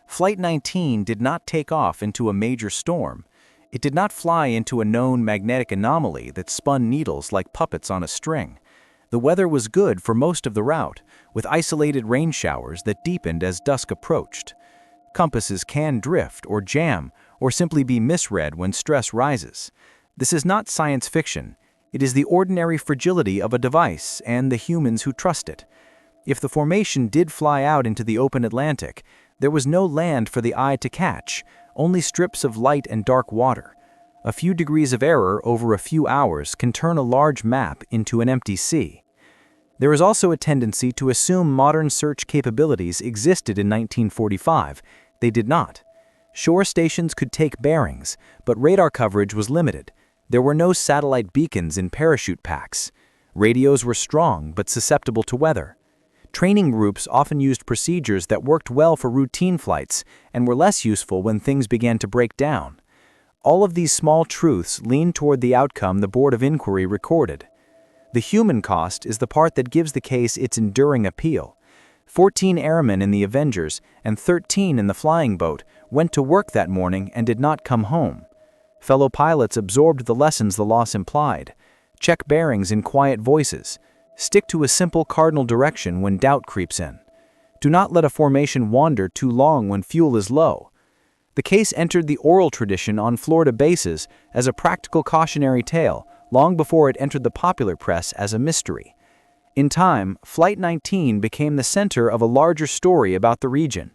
Flight 19 did not take off into a major storm. It did not fly into a known magnetic anomaly that spun needles like puppets on a string. The weather was good for most of the route, with isolated rain showers that deepened as dusk approached. Compasses can drift or jam or simply be misread when stress rises. This is not science fiction. It is the ordinary fragility of a device and the humans who trust it. If the formation did fly out into the open Atlantic, there was no land for the eye to catch, only strips of light and dark water. A few degrees of error over a few hours can turn a large map into an empty sea. There is also a tendency to assume modern search capabilities existed in 1945. They did not. Shore stations could take bearings, but radar coverage was limited. There were no satellite beacons in parachute packs. Radios were strong but susceptible to weather. Training groups often used procedures that worked well for routine flights and were less useful when things began to break down. All of these small truths lean toward the outcome the Board of Inquiry recorded. The human cost is the part that gives the case its enduring appeal. 14 airmen in the Avengers and 13 in the flying boat went to work that morning and did not come home. Fellow pilots absorbed the lessons the loss implied. Check bearings in quiet voices. Stick to a simple cardinal direction when doubt creeps in. Do not let a formation wander too long when fuel is low. The case entered the oral tradition on Florida bases as a practical cautionary tale long before it entered the popular press as a mystery. In time, Flight 19 became the center of a larger story about the region.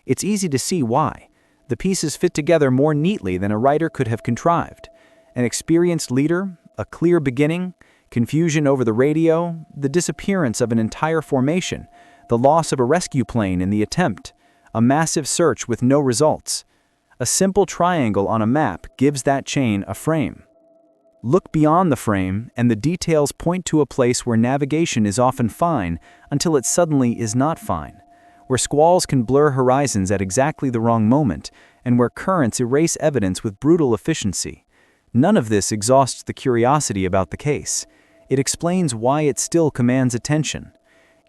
It's easy to see why. The pieces fit together more neatly than a writer could have contrived. An experienced leader, a clear beginning, confusion over the radio, the disappearance of an entire formation, the loss of a rescue plane in the attempt, a massive search with no results. A simple triangle on a map gives that chain a frame. Look beyond the frame, and the details point to a place where navigation is often fine until it suddenly is not fine, where squalls can blur horizons at exactly the wrong moment, and where currents erase evidence with brutal efficiency. None of this exhausts the curiosity about the case. It explains why it still commands attention.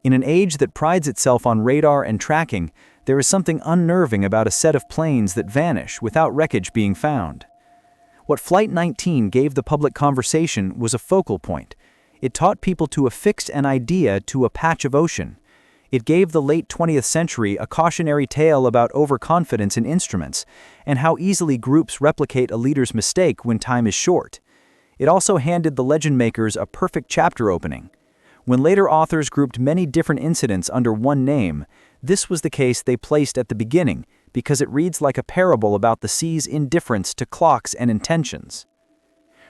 In an age that prides itself on radar and tracking, there is something unnerving about a set of planes that vanish without wreckage being found. What Flight 19 gave the public conversation was a focal point. It taught people to affix an idea to a patch of ocean. It gave the late 20th century a cautionary tale about overconfidence in instruments and how easily groups replicate a leader's mistake when time is short. It also handed the legend makers a perfect chapter opening. When later authors grouped many different incidents under one name, this was the case they placed at the beginning because it reads like a parable about the sea's indifference to clocks and intentions.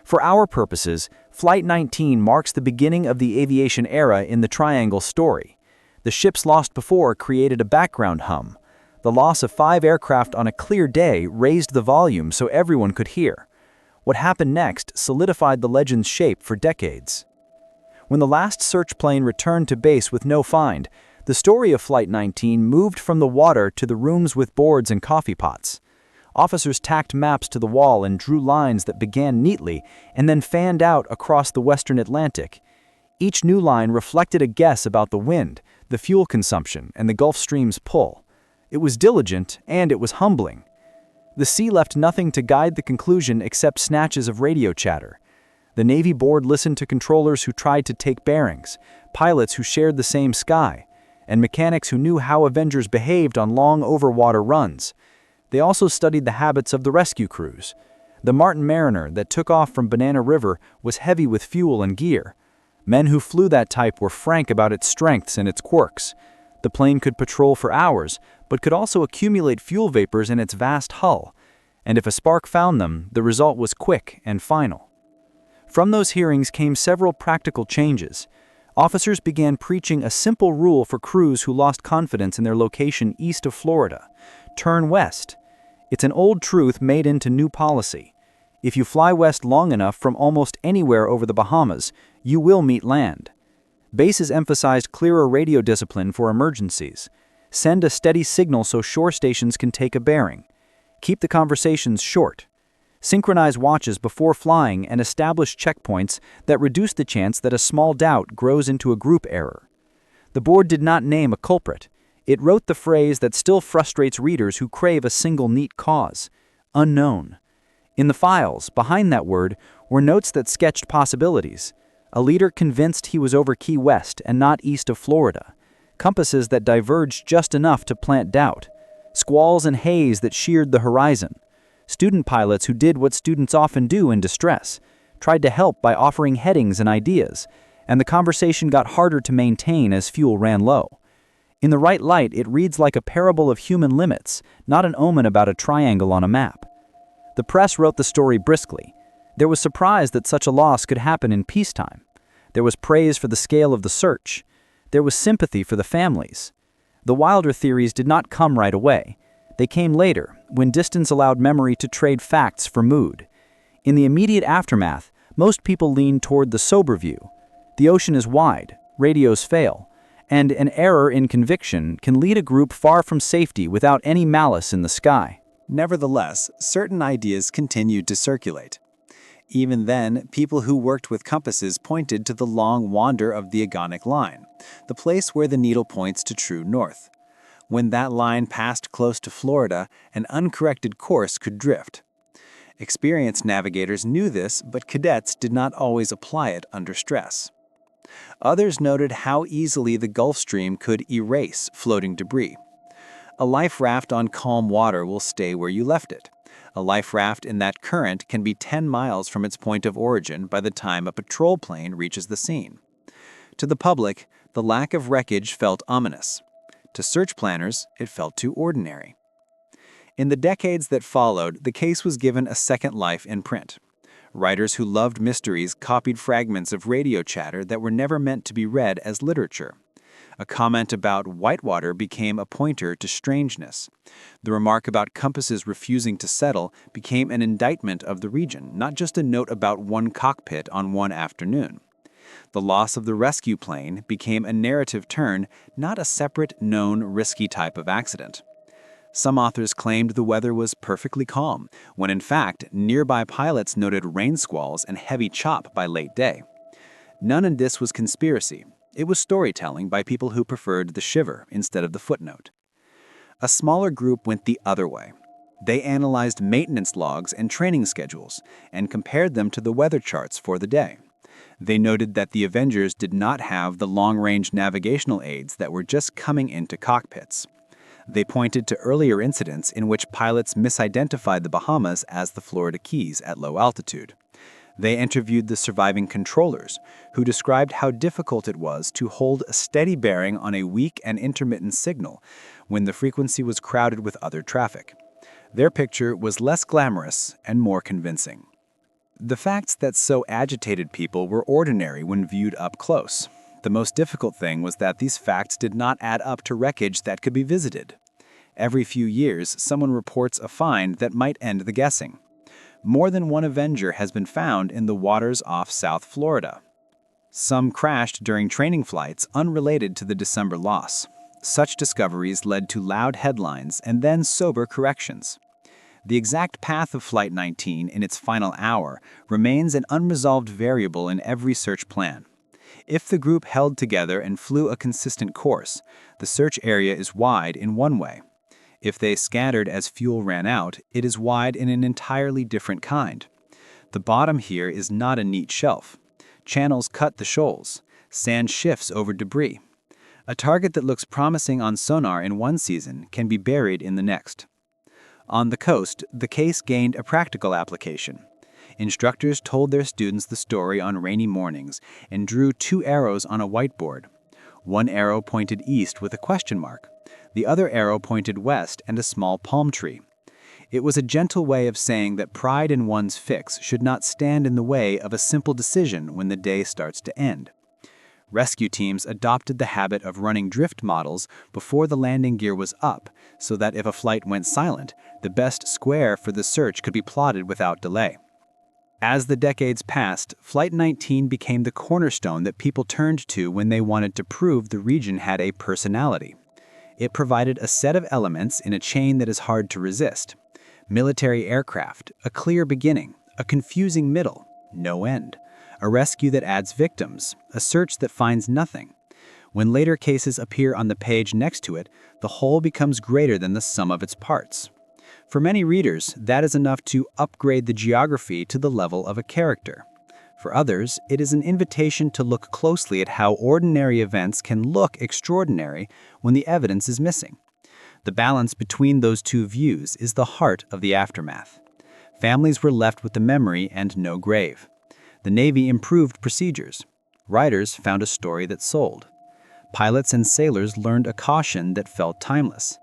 For our purposes, Flight 19 marks the beginning of the aviation era in the Triangle story. The ships lost before created a background hum. The loss of 5 aircraft on a clear day raised the volume so everyone could hear. What happened next solidified the legend's shape for decades. When the last search plane returned to base with no find, the story of Flight 19 moved from the water to the rooms with boards and coffee pots. Officers tacked maps to the wall and drew lines that began neatly and then fanned out across the western Atlantic. Each new line reflected a guess about the wind, the fuel consumption, and the Gulf Stream's pull. It was diligent, and it was humbling. The sea left nothing to guide the conclusion except snatches of radio chatter. The Navy board listened to controllers who tried to take bearings, pilots who shared the same sky, and mechanics who knew how Avengers behaved on long overwater runs. They also studied the habits of the rescue crews. The Martin Mariner that took off from Banana River was heavy with fuel and gear. Men who flew that type were frank about its strengths and its quirks. The plane could patrol for hours, but could also accumulate fuel vapors in its vast hull. And if a spark found them, the result was quick and final. From those hearings came several practical changes. Officers began preaching a simple rule for crews who lost confidence in their location east of Florida: turn west. It's an old truth made into new policy. If you fly west long enough from almost anywhere over the Bahamas, you will meet land. Bases emphasized clearer radio discipline for emergencies. Send a steady signal so shore stations can take a bearing. Keep the conversations short. Synchronize watches before flying and establish checkpoints that reduce the chance that a small doubt grows into a group error. The board did not name a culprit. It wrote the phrase that still frustrates readers who crave a single neat cause: unknown. In the files, behind that word, were notes that sketched possibilities. A leader convinced he was over Key West and not east of Florida. Compasses that diverged just enough to plant doubt. Squalls and haze that sheared the horizon. Student pilots who did what students often do in distress, tried to help by offering headings and ideas, and the conversation got harder to maintain as fuel ran low. In the right light, it reads like a parable of human limits, not an omen about a triangle on a map. The press wrote the story briskly. There was surprise that such a loss could happen in peacetime. There was praise for the scale of the search. There was sympathy for the families. The wilder theories did not come right away. They came later, when distance allowed memory to trade facts for mood. In the immediate aftermath, most people leaned toward the sober view. The ocean is wide, radios fail, and an error in conviction can lead a group far from safety without any malice in the sky. Nevertheless, certain ideas continued to circulate. Even then, people who worked with compasses pointed to the long wander of the agonic line, the place where the needle points to true north. When that line passed close to Florida, an uncorrected course could drift. Experienced navigators knew this, but cadets did not always apply it under stress. Others noted how easily the Gulf Stream could erase floating debris. A life raft on calm water will stay where you left it. A life raft in that current can be 10 miles from its point of origin by the time a patrol plane reaches the scene. To the public, the lack of wreckage felt ominous. To search planners, it felt too ordinary. In the decades that followed, the case was given a second life in print. Writers who loved mysteries copied fragments of radio chatter that were never meant to be read as literature. A comment about whitewater became a pointer to strangeness. The remark about compasses refusing to settle became an indictment of the region, not just a note about one cockpit on one afternoon. The loss of the rescue plane became a narrative turn, not a separate, known, risky type of accident. Some authors claimed the weather was perfectly calm, when in fact, nearby pilots noted rain squalls and heavy chop by late day. None of this was conspiracy. It was storytelling by people who preferred the shiver instead of the footnote. A smaller group went the other way. They analyzed maintenance logs and training schedules and compared them to the weather charts for the day. They noted that the Avengers did not have the long-range navigational aids that were just coming into cockpits. They pointed to earlier incidents in which pilots misidentified the Bahamas as the Florida Keys at low altitude. They interviewed the surviving controllers, who described how difficult it was to hold a steady bearing on a weak and intermittent signal when the frequency was crowded with other traffic. Their picture was less glamorous and more convincing. The facts that so agitated people were ordinary when viewed up close. The most difficult thing was that these facts did not add up to wreckage that could be visited. Every few years, someone reports a find that might end the guessing. More than one Avenger has been found in the waters off South Florida. Some crashed during training flights unrelated to the December loss. Such discoveries led to loud headlines and then sober corrections. The exact path of Flight 19 in its final hour remains an unresolved variable in every search plan. If the group held together and flew a consistent course, the search area is wide in one way. If they scattered as fuel ran out, it is wide in an entirely different kind. The bottom here is not a neat shelf. Channels cut the shoals. Sand shifts over debris. A target that looks promising on sonar in one season can be buried in the next. On the coast, the case gained a practical application. Instructors told their students the story on rainy mornings and drew 2 arrows on a whiteboard. One arrow pointed east with a question mark. The other arrow pointed west and a small palm tree. It was a gentle way of saying that pride in one's fix should not stand in the way of a simple decision when the day starts to end. Rescue teams adopted the habit of running drift models before the landing gear was up, so that if a flight went silent, the best square for the search could be plotted without delay. As the decades passed, Flight 19 became the cornerstone that people turned to when they wanted to prove the region had a personality. It provided a set of elements in a chain that is hard to resist. Military aircraft, a clear beginning, a confusing middle, no end. A rescue that adds victims, a search that finds nothing. When later cases appear on the page next to it, the whole becomes greater than the sum of its parts. For many readers, that is enough to upgrade the geography to the level of a character. For others, it is an invitation to look closely at how ordinary events can look extraordinary when the evidence is missing. The balance between those two views is the heart of the aftermath. Families were left with the memory and no grave. The Navy improved procedures. Writers found a story that sold. Pilots and sailors learned a caution that felt timeless.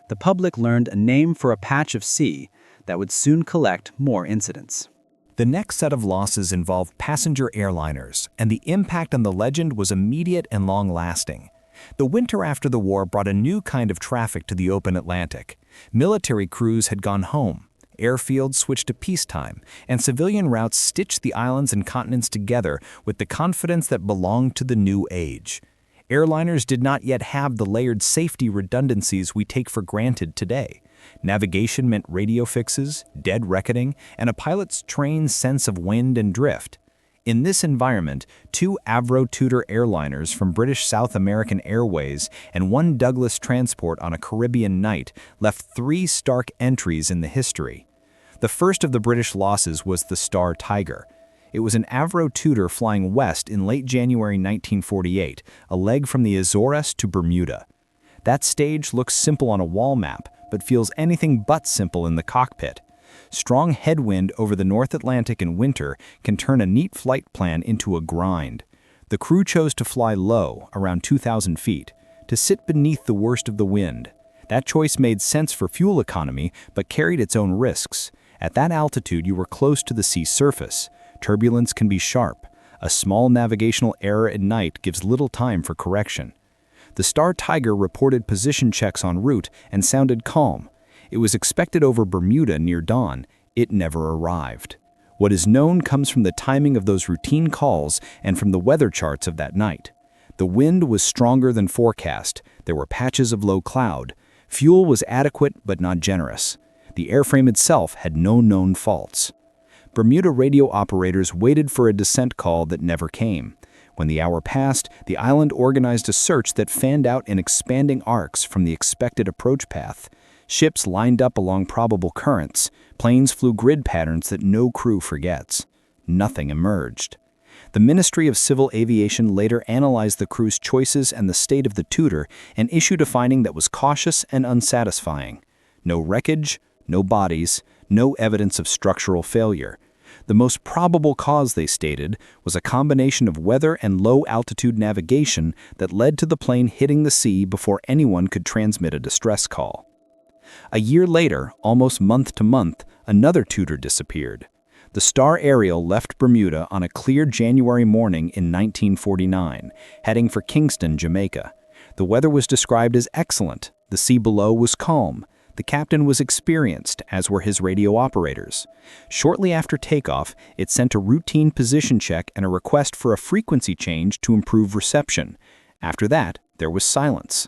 The public learned a name for a patch of sea that would soon collect more incidents. The next set of losses involved passenger airliners, and the impact on the legend was immediate and long-lasting. The winter after the war brought a new kind of traffic to the open Atlantic. Military crews had gone home, airfields switched to peacetime, and civilian routes stitched the islands and continents together with the confidence that belonged to the new age. Airliners did not yet have the layered safety redundancies we take for granted today. Navigation meant radio fixes, dead reckoning, and a pilot's trained sense of wind and drift. In this environment, 2 Avro Tudor airliners from British South American Airways and 1 Douglas transport on a Caribbean night left 3 stark entries in the history. The first of the British losses was the Star Tiger. It was an Avro Tudor flying west in late January 1948, a leg from the Azores to Bermuda. That stage looks simple on a wall map, but feels anything but simple in the cockpit. Strong headwind over the North Atlantic in winter can turn a neat flight plan into a grind. The crew chose to fly low, around 2,000 feet, to sit beneath the worst of the wind. That choice made sense for fuel economy, but carried its own risks. At that altitude, you were close to the sea surface. Turbulence can be sharp. A small navigational error at night gives little time for correction. The Star Tiger reported position checks en route and sounded calm. It was expected over Bermuda near dawn. It never arrived. What is known comes from the timing of those routine calls and from the weather charts of that night. The wind was stronger than forecast. There were patches of low cloud. Fuel was adequate but not generous. The airframe itself had no known faults. Bermuda radio operators waited for a descent call that never came. When the hour passed, the island organized a search that fanned out in expanding arcs from the expected approach path. Ships lined up along probable currents. Planes flew grid patterns that no crew forgets. Nothing emerged. The Ministry of Civil Aviation later analyzed the crew's choices and the state of the Tudor and issued a finding that was cautious and unsatisfying. No wreckage, no bodies, no evidence of structural failure. The most probable cause, they stated, was a combination of weather and low-altitude navigation that led to the plane hitting the sea before anyone could transmit a distress call. A year later, almost month to month, another Tudor disappeared. The Star Ariel left Bermuda on a clear January morning in 1949, heading for Kingston, Jamaica. The weather was described as excellent. The sea below was calm. The captain was experienced, as were his radio operators. Shortly after takeoff, it sent a routine position check and a request for a frequency change to improve reception. After that, there was silence.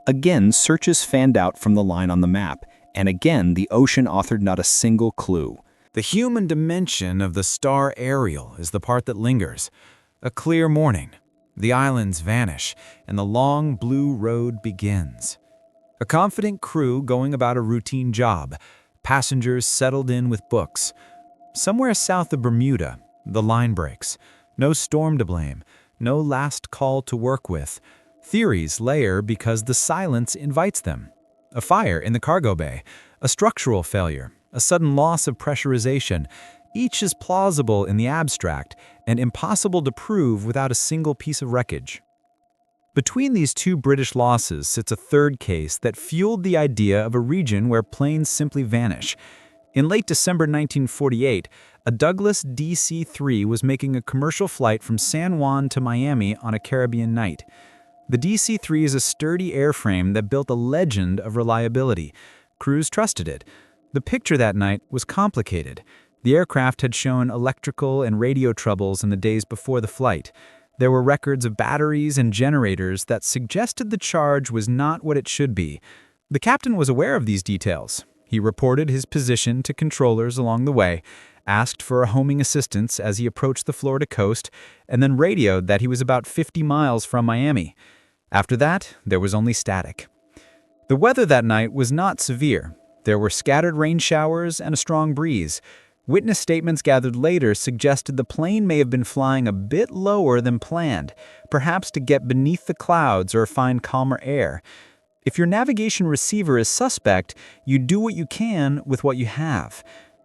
Again, searches fanned out from the line on the map, and again the ocean authored not a single clue. The human dimension of the Star Ariel is the part that lingers. A clear morning. The islands vanish, and the long blue road begins. A confident crew going about a routine job. Passengers settled in with books. Somewhere south of Bermuda, the line breaks. No storm to blame. No last call to work with. Theories layer because the silence invites them. A fire in the cargo bay. A structural failure. A sudden loss of pressurization. Each is plausible in the abstract and impossible to prove without a single piece of wreckage. Between these two British losses sits a third case that fueled the idea of a region where planes simply vanish. In late December 1948, a Douglas DC-3 was making a commercial flight from San Juan to Miami on a Caribbean night. The DC-3 is a sturdy airframe that built a legend of reliability. Crews trusted it. The picture that night was complicated. The aircraft had shown electrical and radio troubles in the days before the flight. There were records of batteries and generators that suggested the charge was not what it should be. The captain was aware of these details. He reported his position to controllers along the way, asked for a homing assistance as he approached the Florida coast, and then radioed that he was about 50 miles from Miami. After that, there was only static. The weather that night was not severe. There were scattered rain showers and a strong breeze. Witness statements gathered later suggested the plane may have been flying a bit lower than planned, perhaps to get beneath the clouds or find calmer air. If your navigation receiver is suspect, you do what you can with what you have.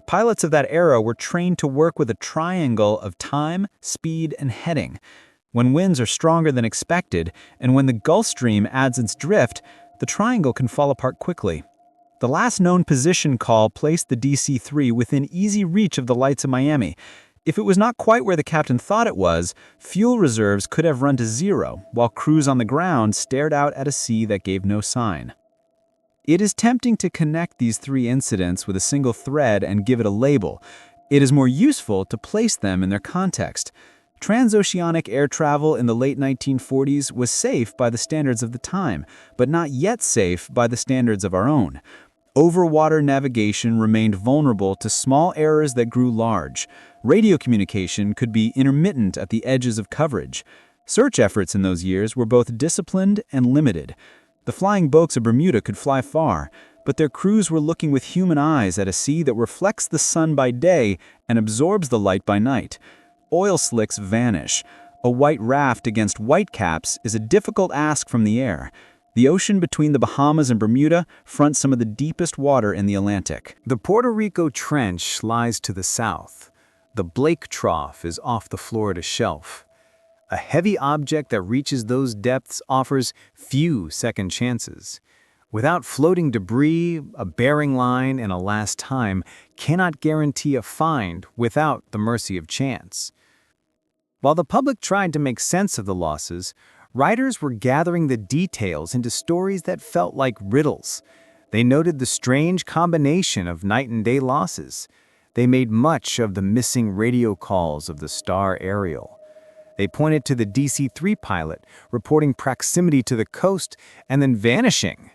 Pilots of that era were trained to work with a triangle of time, speed, and heading. When winds are stronger than expected, and when the Gulf Stream adds its drift, the triangle can fall apart quickly. The last known position call placed the DC-3 within easy reach of the lights of Miami. If it was not quite where the captain thought it was, fuel reserves could have run to zero, while crews on the ground stared out at a sea that gave no sign. It is tempting to connect these three incidents with a single thread and give it a label. It is more useful to place them in their context. Transoceanic air travel in the late 1940s was safe by the standards of the time, but not yet safe by the standards of our own. Overwater navigation remained vulnerable to small errors that grew large. Radio communication could be intermittent at the edges of coverage. Search efforts in those years were both disciplined and limited. The flying boats of Bermuda could fly far, but their crews were looking with human eyes at a sea that reflects the sun by day and absorbs the light by night. Oil slicks vanish. A white raft against whitecaps is a difficult ask from the air. The ocean between the Bahamas and Bermuda fronts some of the deepest water in the Atlantic. The Puerto Rico Trench lies to the south. The Blake Trough is off the Florida shelf. A heavy object that reaches those depths offers few second chances. Without floating debris, a bearing line, and a last time cannot guarantee a find without the mercy of chance. While the public tried to make sense of the losses, writers were gathering the details into stories that felt like riddles. They noted the strange combination of night and day losses. They made much of the missing radio calls of the star Ariel. They pointed to the DC-3 pilot, reporting proximity to the coast and then vanishing.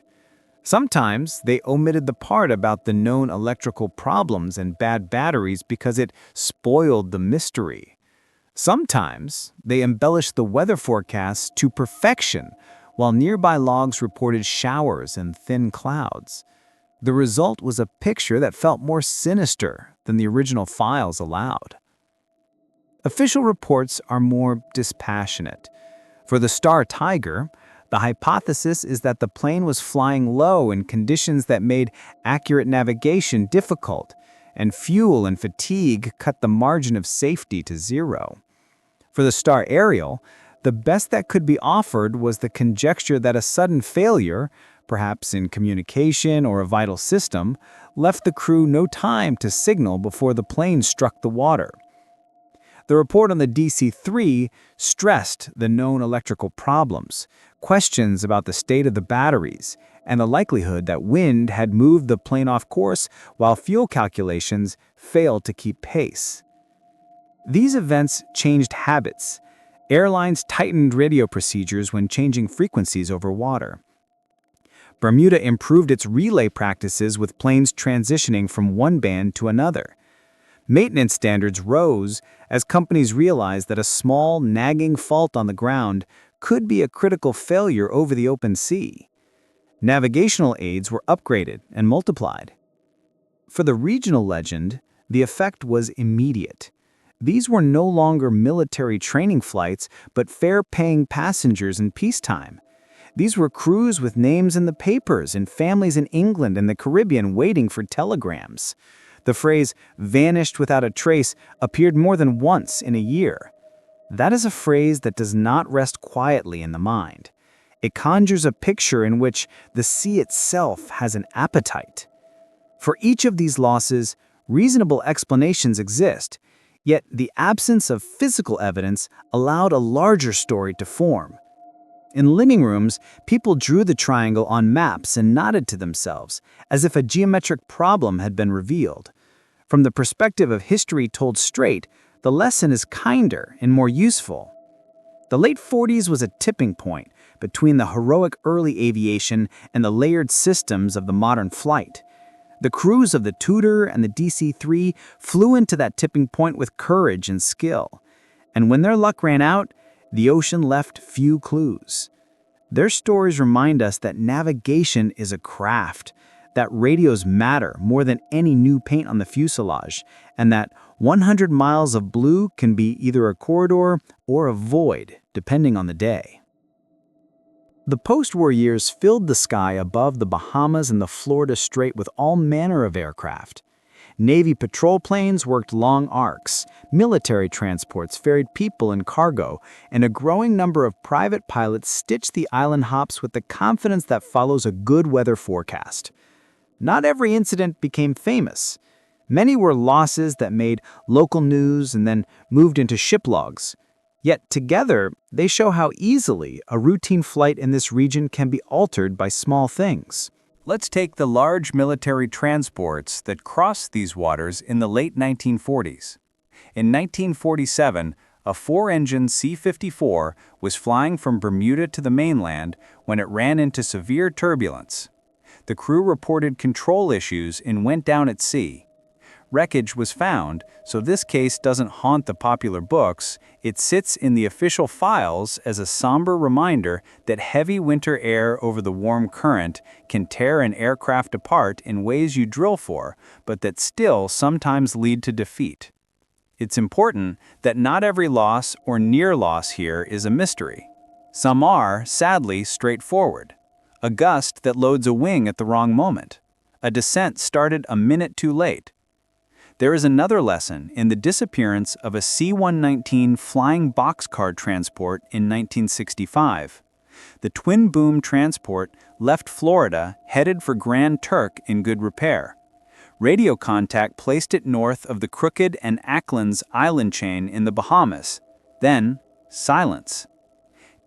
Sometimes they omitted the part about the known electrical problems and bad batteries because it spoiled the mystery. Sometimes they embellished the weather forecasts to perfection, while nearby logs reported showers and thin clouds. The result was a picture that felt more sinister than the original files allowed. Official reports are more dispassionate. For the Star Tiger, the hypothesis is that the plane was flying low in conditions that made accurate navigation difficult, and fuel and fatigue cut the margin of safety to zero. For the Star Ariel, the best that could be offered was the conjecture that a sudden failure, perhaps in communication or a vital system, left the crew no time to signal before the plane struck the water. The report on the DC-3 stressed the known electrical problems, questions about the state of the batteries, and the likelihood that wind had moved the plane off course while fuel calculations failed to keep pace. These events changed habits. Airlines tightened radio procedures when changing frequencies over water. Bermuda improved its relay practices with planes transitioning from one band to another. Maintenance standards rose as companies realized that a small, nagging fault on the ground could be a critical failure over the open sea. Navigational aids were upgraded and multiplied. For the regional legend, the effect was immediate. These were no longer military training flights, but fare-paying passengers in peacetime. These were crews with names in the papers and families in England and the Caribbean waiting for telegrams. The phrase, "vanished without a trace," appeared more than once in a year. That is a phrase that does not rest quietly in the mind. It conjures a picture in which the sea itself has an appetite. For each of these losses, reasonable explanations exist, yet the absence of physical evidence allowed a larger story to form. In living rooms, people drew the triangle on maps and nodded to themselves, as if a geometric problem had been revealed. From the perspective of history told straight, the lesson is kinder and more useful. The late 40s was a tipping point between the heroic early aviation and the layered systems of the modern flight. The crews of the Tudor and the DC-3 flew into that tipping point with courage and skill. And when their luck ran out, the ocean left few clues. Their stories remind us that navigation is a craft, that radios matter more than any new paint on the fuselage, and that 100 miles of blue can be either a corridor or a void, depending on the day. The post-war years filled the sky above the Bahamas and the Florida Strait with all manner of aircraft. Navy patrol planes worked long arcs, military transports ferried people and cargo, and a growing number of private pilots stitched the island hops with the confidence that follows a good weather forecast. Not every incident became famous. Many were losses that made local news and then moved into ship logs. Yet together, they show how easily a routine flight in this region can be altered by small things. Let's take the large military transports that crossed these waters in the late 1940s. In 1947, a 4-engine C-54 was flying from Bermuda to the mainland when it ran into severe turbulence. The crew reported control issues and went down at sea. Wreckage was found, so this case doesn't haunt the popular books. It sits in the official files as a somber reminder that heavy winter air over the warm current can tear an aircraft apart in ways you drill for, but that still sometimes lead to defeat. It's important that not every loss or near loss here is a mystery. Some are, sadly, straightforward. A gust that loads a wing at the wrong moment. A descent started a minute too late. There is another lesson in the disappearance of a C-119 flying boxcar transport in 1965. The twin-boom transport left Florida, headed for Grand Turk in good repair. Radio contact placed it north of the Crooked and Acklands island chain in the Bahamas. Then, silence.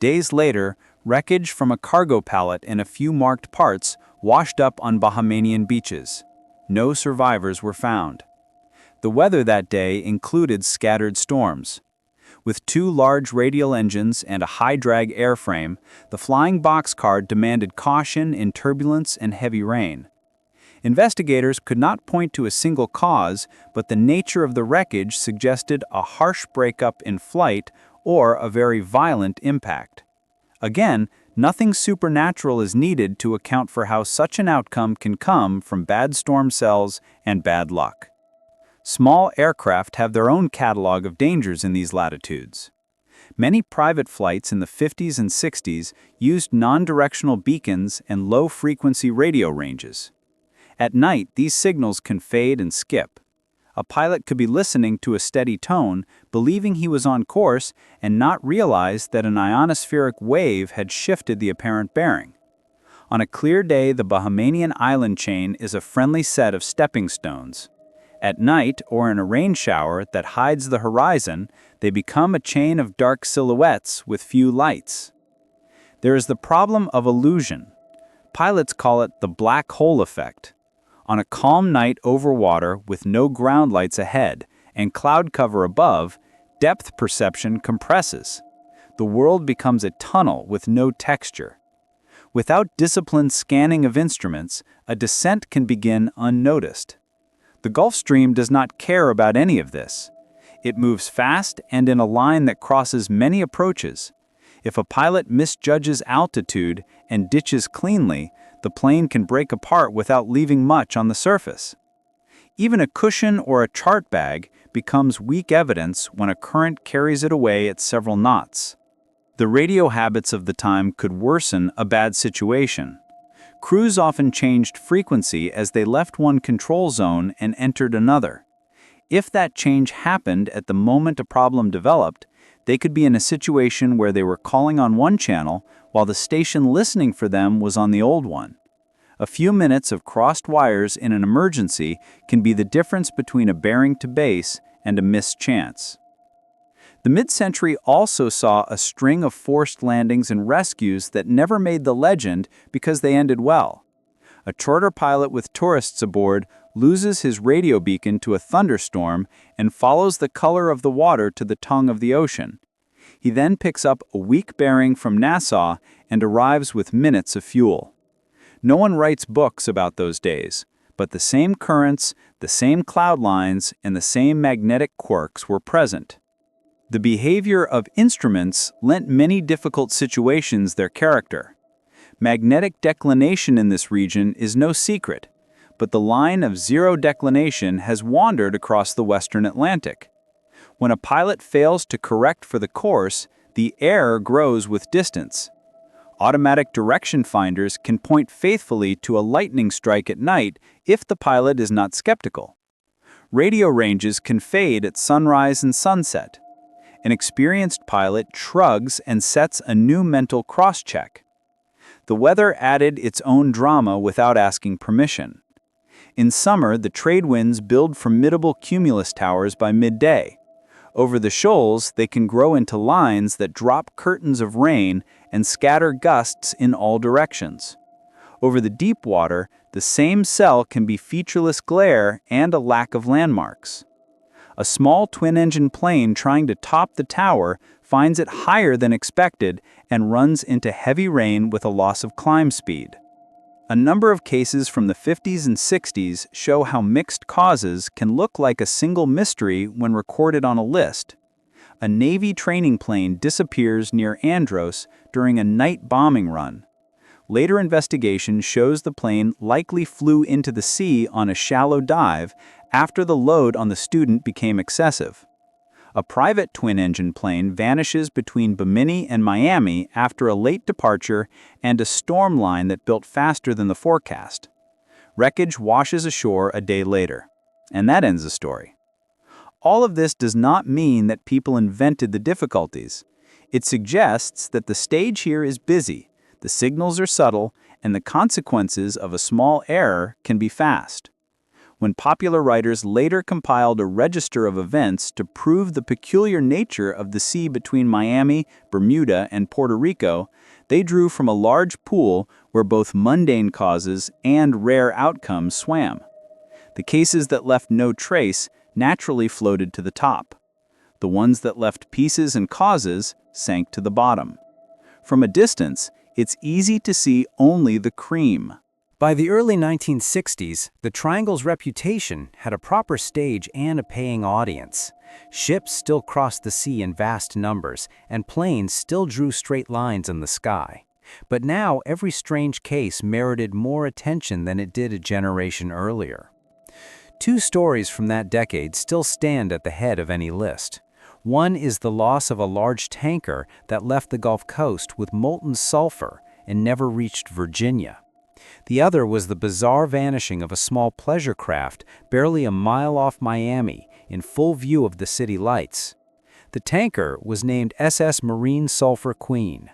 Days later, wreckage from a cargo pallet and a few marked parts washed up on Bahamian beaches. No survivors were found. The weather that day included scattered storms. With 2 large radial engines and a high-drag airframe, the flying boxcar demanded caution in turbulence and heavy rain. Investigators could not point to a single cause, but the nature of the wreckage suggested a harsh breakup in flight or a very violent impact. Again, nothing supernatural is needed to account for how such an outcome can come from bad storm cells and bad luck. Small aircraft have their own catalog of dangers in these latitudes. Many private flights in the 50s and 60s used non-directional beacons and low-frequency radio ranges. At night, these signals can fade and skip. A pilot could be listening to a steady tone, believing he was on course, and not realize that an ionospheric wave had shifted the apparent bearing. On a clear day, the Bahamian island chain is a friendly set of stepping stones. At night, or in a rain shower that hides the horizon, they become a chain of dark silhouettes with few lights. There is the problem of illusion. Pilots call it the black hole effect. On a calm night over water with no ground lights ahead and cloud cover above, depth perception compresses. The world becomes a tunnel with no texture. Without disciplined scanning of instruments, a descent can begin unnoticed. The Gulf Stream does not care about any of this. It moves fast and in a line that crosses many approaches. If a pilot misjudges altitude and ditches cleanly, the plane can break apart without leaving much on the surface. Even a cushion or a chart bag becomes weak evidence when a current carries it away at several knots. The radio habits of the time could worsen a bad situation. Crews often changed frequency as they left one control zone and entered another. If that change happened at the moment a problem developed, they could be in a situation where they were calling on one channel while the station listening for them was on the old one. A few minutes of crossed wires in an emergency can be the difference between a bearing to base and a missed chance. The mid-century also saw a string of forced landings and rescues that never made the legend because they ended well. A charter pilot with tourists aboard loses his radio beacon to a thunderstorm and follows the color of the water to the tongue of the ocean. He then picks up a weak bearing from Nassau and arrives with minutes of fuel. No one writes books about those days, but the same currents, the same cloud lines, and the same magnetic quirks were present. The behavior of instruments lent many difficult situations their character. Magnetic declination in this region is no secret, but the line of zero declination has wandered across the western Atlantic. When a pilot fails to correct for the course, the error grows with distance. Automatic direction finders can point faithfully to a lightning strike at night if the pilot is not skeptical. Radio ranges can fade at sunrise and sunset. An experienced pilot shrugs and sets a new mental cross-check. The weather added its own drama without asking permission. In summer, the trade winds build formidable cumulus towers by midday. Over the shoals, they can grow into lines that drop curtains of rain and scatter gusts in all directions. Over the deep water, the same cell can be featureless glare and a lack of landmarks. A small twin-engine plane trying to top the tower finds it higher than expected and runs into heavy rain with a loss of climb speed. A number of cases from the 50s and 60s show how mixed causes can look like a single mystery when recorded on a list. A Navy training plane disappears near Andros during a night bombing run. Later investigation shows the plane likely flew into the sea on a shallow dive after the load on the student became excessive. A private twin-engine plane vanishes between Bimini and Miami after a late departure and a storm line that built faster than the forecast. Wreckage washes ashore a day later. And that ends the story. All of this does not mean that people invented the difficulties. It suggests that the stage here is busy, the signals are subtle, and the consequences of a small error can be fast. When popular writers later compiled a register of events to prove the peculiar nature of the sea between Miami, Bermuda, and Puerto Rico, they drew from a large pool where both mundane causes and rare outcomes swam. The cases that left no trace naturally floated to the top. The ones that left pieces and causes sank to the bottom. From a distance, it's easy to see only the cream. By the early 1960s, the Triangle's reputation had a proper stage and a paying audience. Ships still crossed the sea in vast numbers, and planes still drew straight lines in the sky. But now every strange case merited more attention than it did a generation earlier. Two stories from that decade still stand at the head of any list. One is the loss of a large tanker that left the Gulf Coast with molten sulfur and never reached Virginia. The other was the bizarre vanishing of a small pleasure craft barely a mile off Miami in full view of the city lights. The tanker was named SS Marine Sulphur Queen.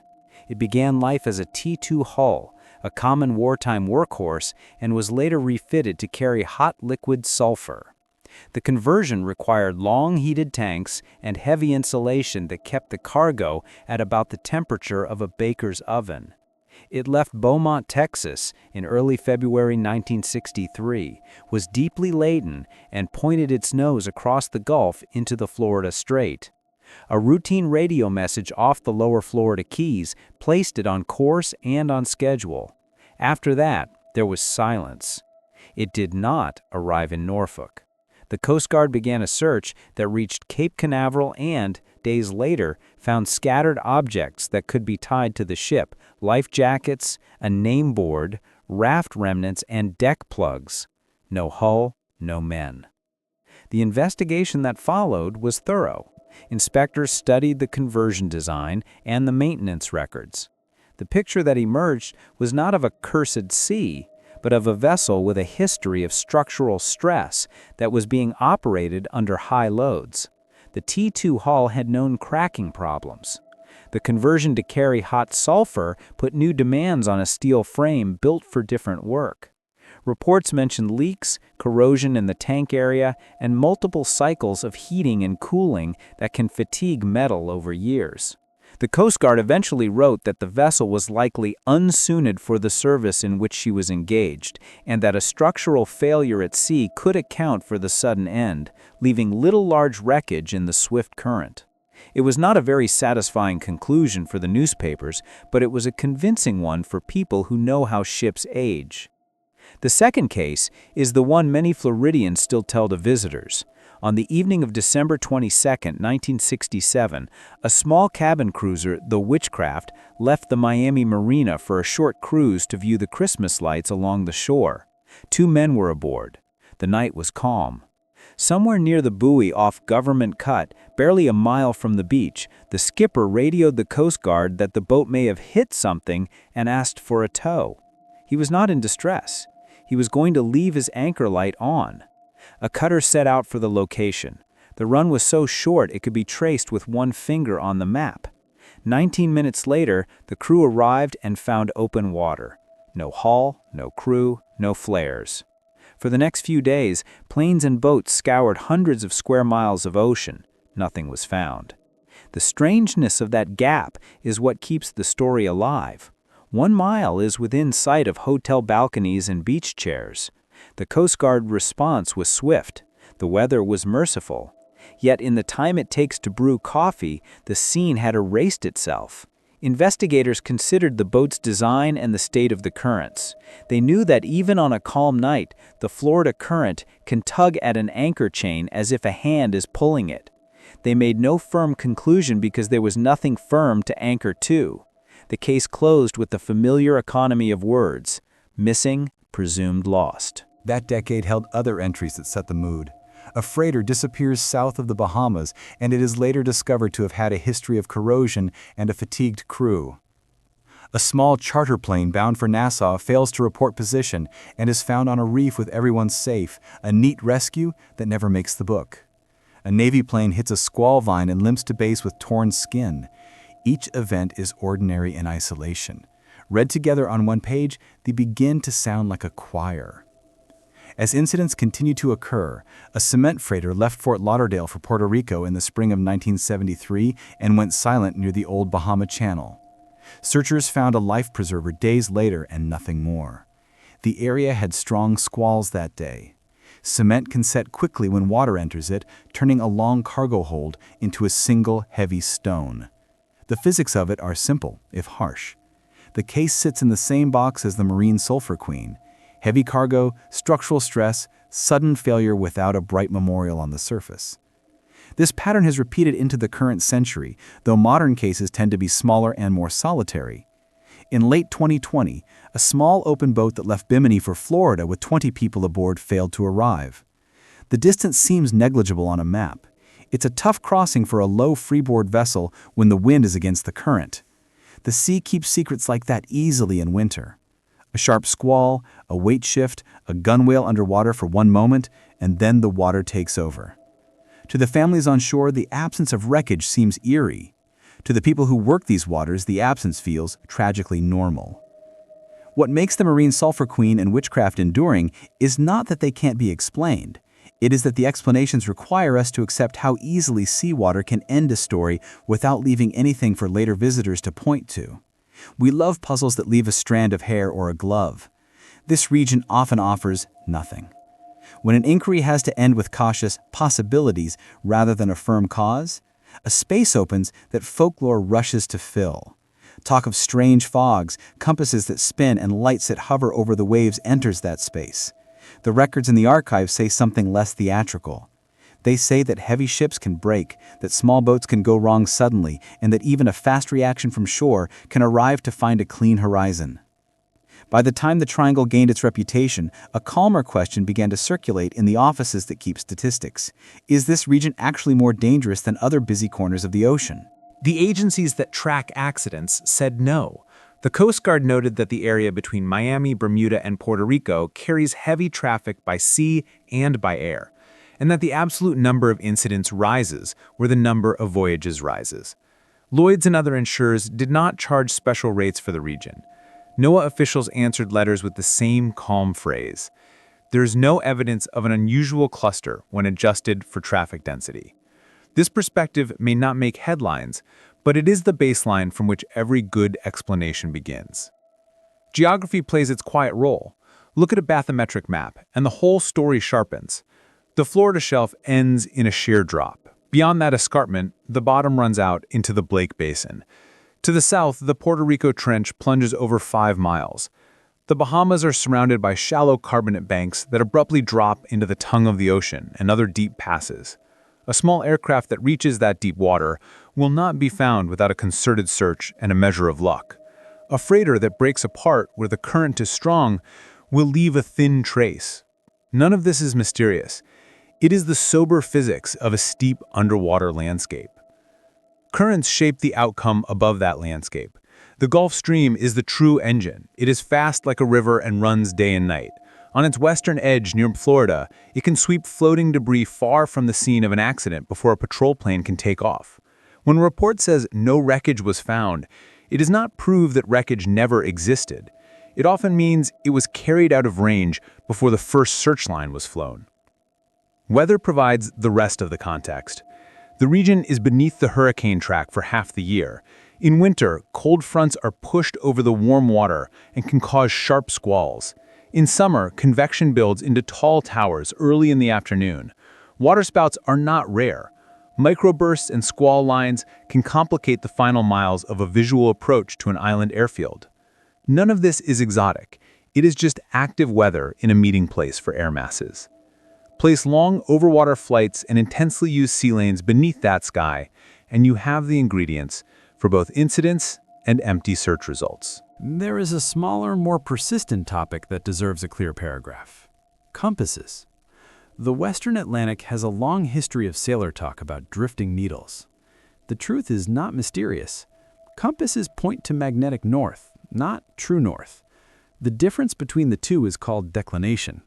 It began life as a T2 hull, a common wartime workhorse, and was later refitted to carry hot liquid sulfur. The conversion required long heated tanks and heavy insulation that kept the cargo at about the temperature of a baker's oven. It left Beaumont, Texas, in early February 1963, was deeply laden, and pointed its nose across the Gulf into the Florida Strait. A routine radio message off the lower Florida Keys placed it on course and on schedule. After that, there was silence. It did not arrive in Norfolk. The Coast Guard began a search that reached Cape Canaveral and, days later, found scattered objects that could be tied to the ship: life jackets, a name board, raft remnants, and deck plugs. No hull, no men. The investigation that followed was thorough. Inspectors studied the conversion design and the maintenance records. The picture that emerged was not of a cursed sea, but of a vessel with a history of structural stress that was being operated under high loads. The T2 hull had known cracking problems. The conversion to carry hot sulfur put new demands on a steel frame built for different work. Reports mentioned leaks, corrosion in the tank area, and multiple cycles of heating and cooling that can fatigue metal over years. The Coast Guard eventually wrote that the vessel was likely unsuited for the service in which she was engaged, and that a structural failure at sea could account for the sudden end, leaving little large wreckage in the swift current. It was not a very satisfying conclusion for the newspapers, but it was a convincing one for people who know how ships age. The second case is the one many Floridians still tell to visitors. On the evening of December 22, 1967, a small cabin cruiser, the Witchcraft, left the Miami marina for a short cruise to view the Christmas lights along the shore. 2 men were aboard. The night was calm. Somewhere near the buoy off Government Cut, barely a mile from the beach, the skipper radioed the Coast Guard that the boat may have hit something and asked for a tow. He was not in distress. He was going to leave his anchor light on. A cutter set out for the location. The run was so short it could be traced with one finger on the map. 19 minutes later, the crew arrived and found open water. No hull, no crew, no flares. For the next few days, planes and boats scoured hundreds of square miles of ocean. Nothing was found. The strangeness of that gap is what keeps the story alive. 1 mile is within sight of hotel balconies and beach chairs. The Coast Guard response was swift. The weather was merciful. Yet in the time it takes to brew coffee, the scene had erased itself. Investigators considered the boat's design and the state of the currents. They knew that even on a calm night, the Florida current can tug at an anchor chain as if a hand is pulling it. They made no firm conclusion because there was nothing firm to anchor to. The case closed with the familiar economy of words: missing, presumed lost. That decade held other entries that set the mood. A freighter disappears south of the Bahamas, and it is later discovered to have had a history of corrosion and a fatigued crew. A small charter plane bound for Nassau fails to report position and is found on a reef with everyone safe, a neat rescue that never makes the book. A Navy plane hits a squall vine and limps to base with torn skin. Each event is ordinary in isolation. Read together on one page, they begin to sound like a choir. As incidents continue to occur, a cement freighter left Fort Lauderdale for Puerto Rico in the spring of 1973 and went silent near the old Bahama Channel. Searchers found a life preserver days later and nothing more. The area had strong squalls that day. Cement can set quickly when water enters it, turning a long cargo hold into a single heavy stone. The physics of it are simple, if harsh. The case sits in the same box as the marine sulfur queen. Heavy cargo, structural stress, sudden failure without a bright memorial on the surface. This pattern has repeated into the current century, though modern cases tend to be smaller and more solitary. In late 2020, a small open boat that left Bimini for Florida with 20 people aboard failed to arrive. The distance seems negligible on a map. It's a tough crossing for a low freeboard vessel when the wind is against the current. The sea keeps secrets like that easily in winter. A sharp squall, a weight shift, a gunwale underwater for one moment, and then the water takes over. To the families on shore, the absence of wreckage seems eerie. To the people who work these waters, the absence feels tragically normal. What makes the marine sulfur queen and Witchcraft enduring is not that they can't be explained. It is that the explanations require us to accept how easily seawater can end a story without leaving anything for later visitors to point to. We love puzzles that leave a strand of hair or a glove. This region often offers nothing. When an inquiry has to end with cautious possibilities rather than a firm cause, a space opens that folklore rushes to fill. Talk of strange fogs, compasses that spin, and lights that hover over the waves enters that space. The records in the archives say something less theatrical. They say that heavy ships can break, that small boats can go wrong suddenly, and that even a fast reaction from shore can arrive to find a clean horizon. By the time the Triangle gained its reputation, a calmer question began to circulate in the offices that keep statistics. Is this region actually more dangerous than other busy corners of the ocean? The agencies that track accidents said no. The Coast Guard noted that the area between Miami, Bermuda, and Puerto Rico carries heavy traffic by sea and by air, and that the absolute number of incidents rises where the number of voyages rises. Lloyd's and other insurers did not charge special rates for the region. NOAA officials answered letters with the same calm phrase: "There is no evidence of an unusual cluster when adjusted for traffic density." This perspective may not make headlines, but it is the baseline from which every good explanation begins. Geography plays its quiet role. Look at a bathymetric map, and the whole story sharpens. The Florida shelf ends in a sheer drop. Beyond that escarpment, the bottom runs out into the Blake Basin. To the south, the Puerto Rico Trench plunges over 5 miles. The Bahamas are surrounded by shallow carbonate banks that abruptly drop into the tongue of the ocean and other deep passes. A small aircraft that reaches that deep water will not be found without a concerted search and a measure of luck. A freighter that breaks apart where the current is strong will leave a thin trace. None of this is mysterious. It is the sober physics of a steep underwater landscape. Currents shape the outcome above that landscape. The Gulf Stream is the true engine. It is fast like a river and runs day and night. On its western edge near Florida, it can sweep floating debris far from the scene of an accident before a patrol plane can take off. When a report says no wreckage was found, it does not prove that wreckage never existed. It often means it was carried out of range before the first search line was flown. Weather provides the rest of the context. The region is beneath the hurricane track for half the year. In winter, cold fronts are pushed over the warm water and can cause sharp squalls. In summer, convection builds into tall towers early in the afternoon. Waterspouts are not rare. Microbursts and squall lines can complicate the final miles of a visual approach to an island airfield. None of this is exotic. It is just active weather in a meeting place for air masses. Place long overwater flights and intensely used sea lanes beneath that sky, and you have the ingredients for both incidents and empty search results. There is a smaller, more persistent topic that deserves a clear paragraph: compasses. The Western Atlantic has a long history of sailor talk about drifting needles. The truth is not mysterious. Compasses point to magnetic north, not true north. The difference between the two is called declination.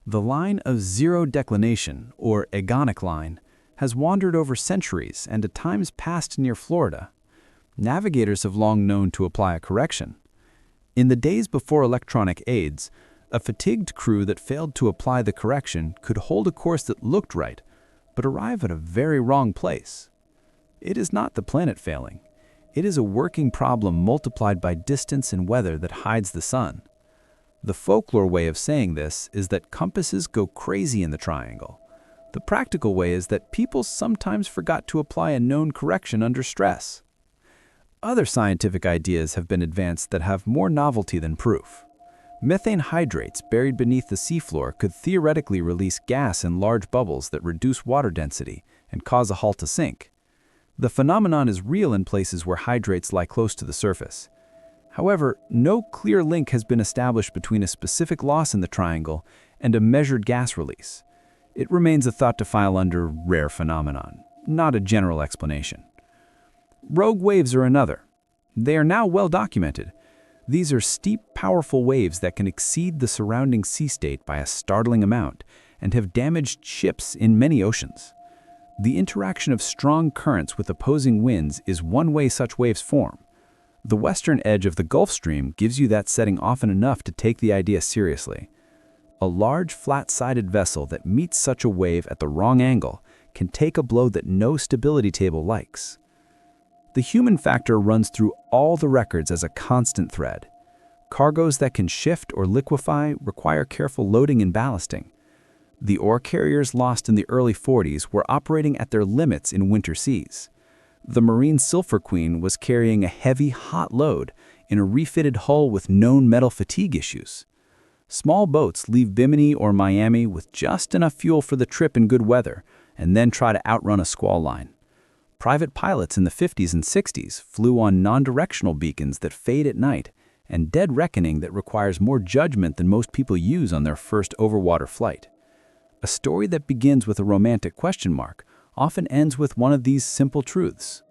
The line of zero declination, or agonic line, has wandered over centuries and at times passed near Florida. Navigators have long known to apply a correction. In the days before electronic aids, a fatigued crew that failed to apply the correction could hold a course that looked right, but arrive at a very wrong place. It is not the planet failing. It is a working problem multiplied by distance and weather that hides the sun. The folklore way of saying this is that compasses go crazy in the triangle. The practical way is that people sometimes forgot to apply a known correction under stress. Other scientific ideas have been advanced that have more novelty than proof. Methane hydrates buried beneath the seafloor could theoretically release gas in large bubbles that reduce water density and cause a hull to sink. The phenomenon is real in places where hydrates lie close to the surface. However, no clear link has been established between a specific loss in the triangle and a measured gas release. It remains a thought to file under rare phenomenon, not a general explanation. Rogue waves are another. They are now well documented. These are steep, powerful waves that can exceed the surrounding sea state by a startling amount and have damaged ships in many oceans. The interaction of strong currents with opposing winds is one way such waves form. The western edge of the Gulf Stream gives you that setting often enough to take the idea seriously. A large, flat-sided vessel that meets such a wave at the wrong angle can take a blow that no stability table likes. The human factor runs through all the records as a constant thread. Cargoes that can shift or liquefy require careful loading and ballasting. The ore carriers lost in the early 40s were operating at their limits in winter seas. The marine Sulphur Queen was carrying a heavy, hot load in a refitted hull with known metal fatigue issues. Small boats leave Bimini or Miami with just enough fuel for the trip in good weather and then try to outrun a squall line. Private pilots in the 50s and 60s flew on non-directional beacons that fade at night and dead reckoning that requires more judgment than most people use on their first overwater flight. A story that begins with a romantic question mark often ends with one of these simple truths.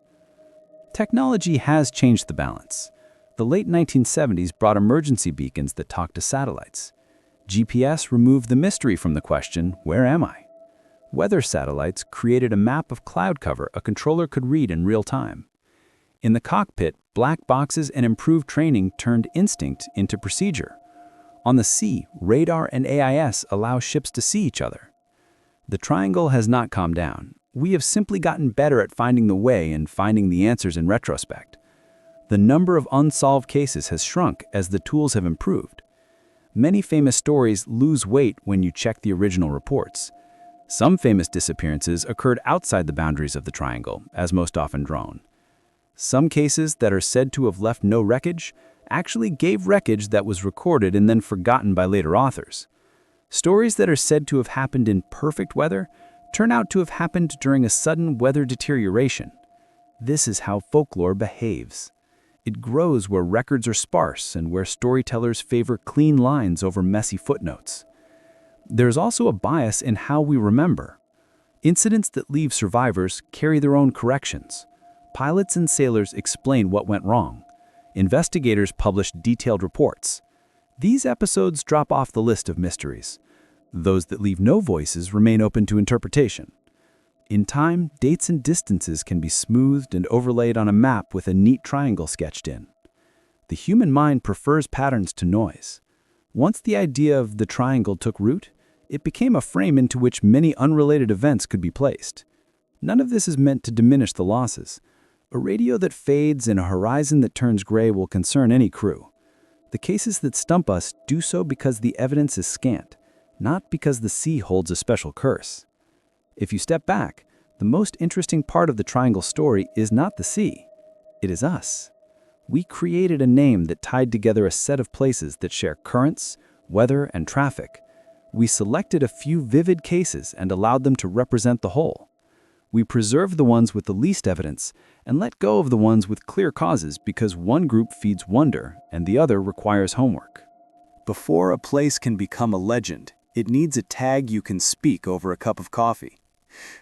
Technology has changed the balance. The late 1970s brought emergency beacons that talk to satellites. GPS removed the mystery from the question, "Where am I?" Weather satellites created a map of cloud cover a controller could read in real time. In the cockpit, black boxes and improved training turned instinct into procedure. On the sea, radar and AIS allow ships to see each other. The triangle has not calmed down. We have simply gotten better at finding the way and finding the answers in retrospect. The number of unsolved cases has shrunk as the tools have improved. Many famous stories lose weight when you check the original reports. Some famous disappearances occurred outside the boundaries of the triangle, as most often drawn. Some cases that are said to have left no wreckage actually gave wreckage that was recorded and then forgotten by later authors. Stories that are said to have happened in perfect weather turn out to have happened during a sudden weather deterioration. This is how folklore behaves. It grows where records are sparse and where storytellers favor clean lines over messy footnotes. There's also a bias in how we remember. Incidents that leave survivors carry their own corrections. Pilots and sailors explain what went wrong. Investigators publish detailed reports. These episodes drop off the list of mysteries. Those that leave no voices remain open to interpretation. In time, dates and distances can be smoothed and overlaid on a map with a neat triangle sketched in. The human mind prefers patterns to noise. Once the idea of the triangle took root, it became a frame into which many unrelated events could be placed. None of this is meant to diminish the losses. A radio that fades and a horizon that turns gray will concern any crew. The cases that stump us do so because the evidence is scant, not because the sea holds a special curse. If you step back, the most interesting part of the triangle story is not the sea. It is us. We created a name that tied together a set of places that share currents, weather, and traffic. We selected a few vivid cases and allowed them to represent the whole. We preserved the ones with the least evidence and let go of the ones with clear causes because one group feeds wonder and the other requires homework. Before a place can become a legend, it needs a tag you can speak over a cup of coffee.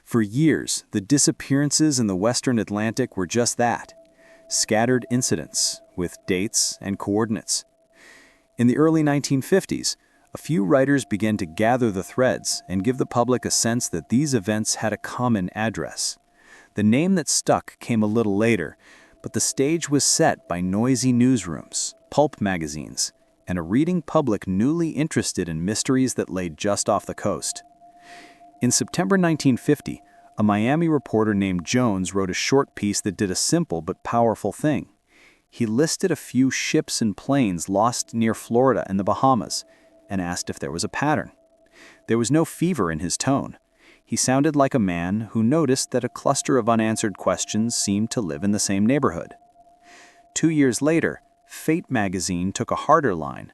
For years, the disappearances in the Western Atlantic were just that, scattered incidents with dates and coordinates. In the early 1950s, a few writers began to gather the threads and give the public a sense that these events had a common address. The name that stuck came a little later, But the stage was set by noisy newsrooms, pulp magazines, and a reading public newly interested in mysteries that lay just off the coast. In September 1950, a Miami reporter named Jones wrote a short piece that did a simple but powerful thing. He listed a few ships and planes lost near Florida and the Bahamas, and asked if there was a pattern. There was no fever in his tone. He sounded like a man who noticed that a cluster of unanswered questions seemed to live in the same neighborhood. 2 years later, Fate magazine took a harder line.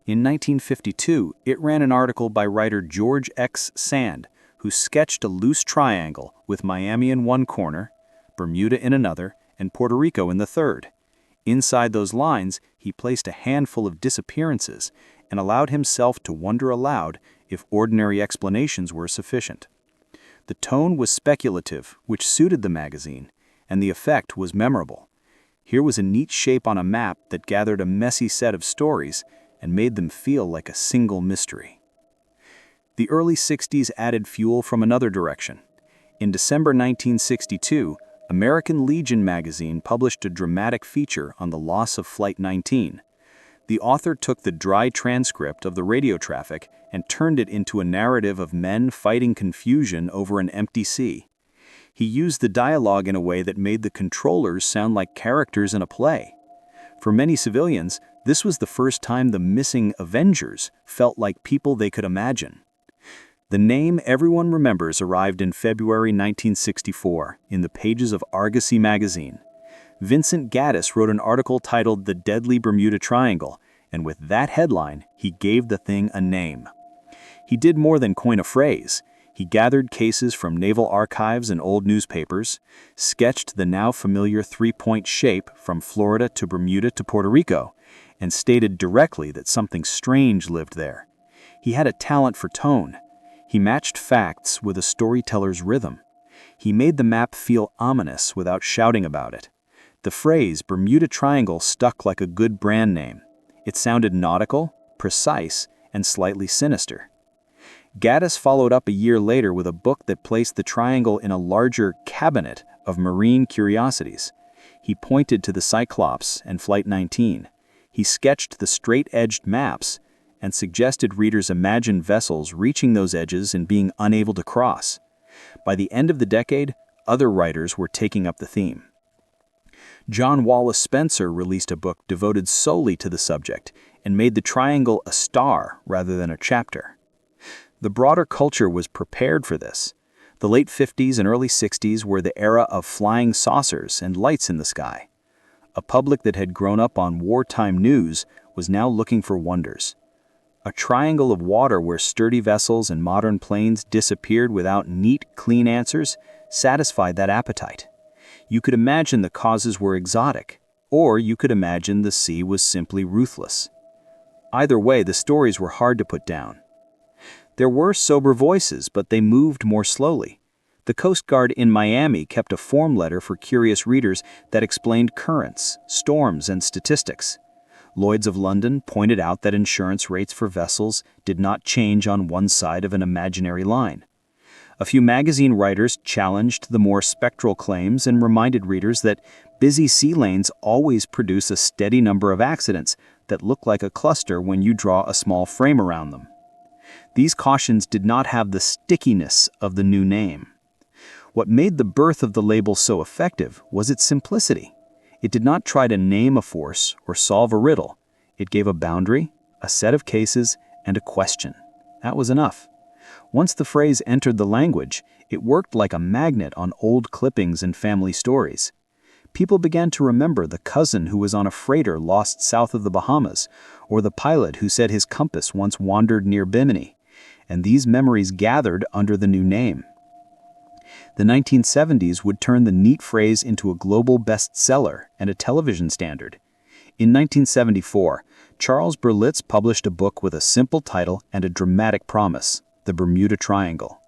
In 1952, it ran an article by writer George X. Sand, who sketched a loose triangle with Miami in one corner, Bermuda in another, and Puerto Rico in the third. Inside those lines, he placed a handful of disappearances and allowed himself to wonder aloud if ordinary explanations were sufficient. The tone was speculative, which suited the magazine, and the effect was memorable. Here was a neat shape on a map that gathered a messy set of stories and made them feel like a single mystery. The early 60s added fuel from another direction. In December 1962, American Legion magazine published a dramatic feature on the loss of Flight 19. The author took the dry transcript of the radio traffic and turned it into a narrative of men fighting confusion over an empty sea. He used the dialogue in a way that made the controllers sound like characters in a play. For many civilians, this was the first time the missing Avengers felt like people they could imagine. The name everyone remembers arrived in February 1964 in the pages of Argosy magazine. Vincent Gaddis wrote an article titled The Deadly Bermuda Triangle, and with that headline, he gave the thing a name. He did more than coin a phrase. He gathered cases from naval archives and old newspapers, sketched the now familiar three-point shape from Florida to Bermuda to Puerto Rico, and stated directly that something strange lived there. He had a talent for tone. He matched facts with a storyteller's rhythm. He made the map feel ominous without shouting about it. The phrase Bermuda Triangle stuck like a good brand name. It sounded nautical, precise, and slightly sinister. Gaddis followed up a year later with a book that placed the triangle in a larger cabinet of marine curiosities. He pointed to the Cyclops and Flight 19. He sketched the straight-edged maps and suggested readers imagine vessels reaching those edges and being unable to cross. By the end of the decade, other writers were taking up the theme. John Wallace Spencer released a book devoted solely to the subject and made the triangle a star rather than a chapter. The broader culture was prepared for this. The late 50s and early 60s were the era of flying saucers and lights in the sky. A public that had grown up on wartime news was now looking for wonders. A triangle of water where sturdy vessels and modern planes disappeared without neat, clean answers satisfied that appetite. You could imagine the causes were exotic, or you could imagine the sea was simply ruthless. Either way, the stories were hard to put down. There were sober voices, but they moved more slowly. The Coast Guard in Miami kept a form letter for curious readers that explained currents, storms, and statistics. Lloyd's of London pointed out that insurance rates for vessels did not change on one side of an imaginary line. A few magazine writers challenged the more spectral claims and reminded readers that busy sea lanes always produce a steady number of accidents that look like a cluster when you draw a small frame around them. These cautions did not have the stickiness of the new name. What made the birth of the label so effective was its simplicity. It did not try to name a force or solve a riddle. It gave a boundary, a set of cases, and a question. That was enough. Once the phrase entered the language, it worked like a magnet on old clippings and family stories. People began to remember the cousin who was on a freighter lost south of the Bahamas, or the pilot who said his compass once wandered near Bimini, and these memories gathered under the new name. The 1970s would turn the neat phrase into a global bestseller and a television standard. In 1974, Charles Berlitz published a book with a simple title and a dramatic promise, The Bermuda Triangle.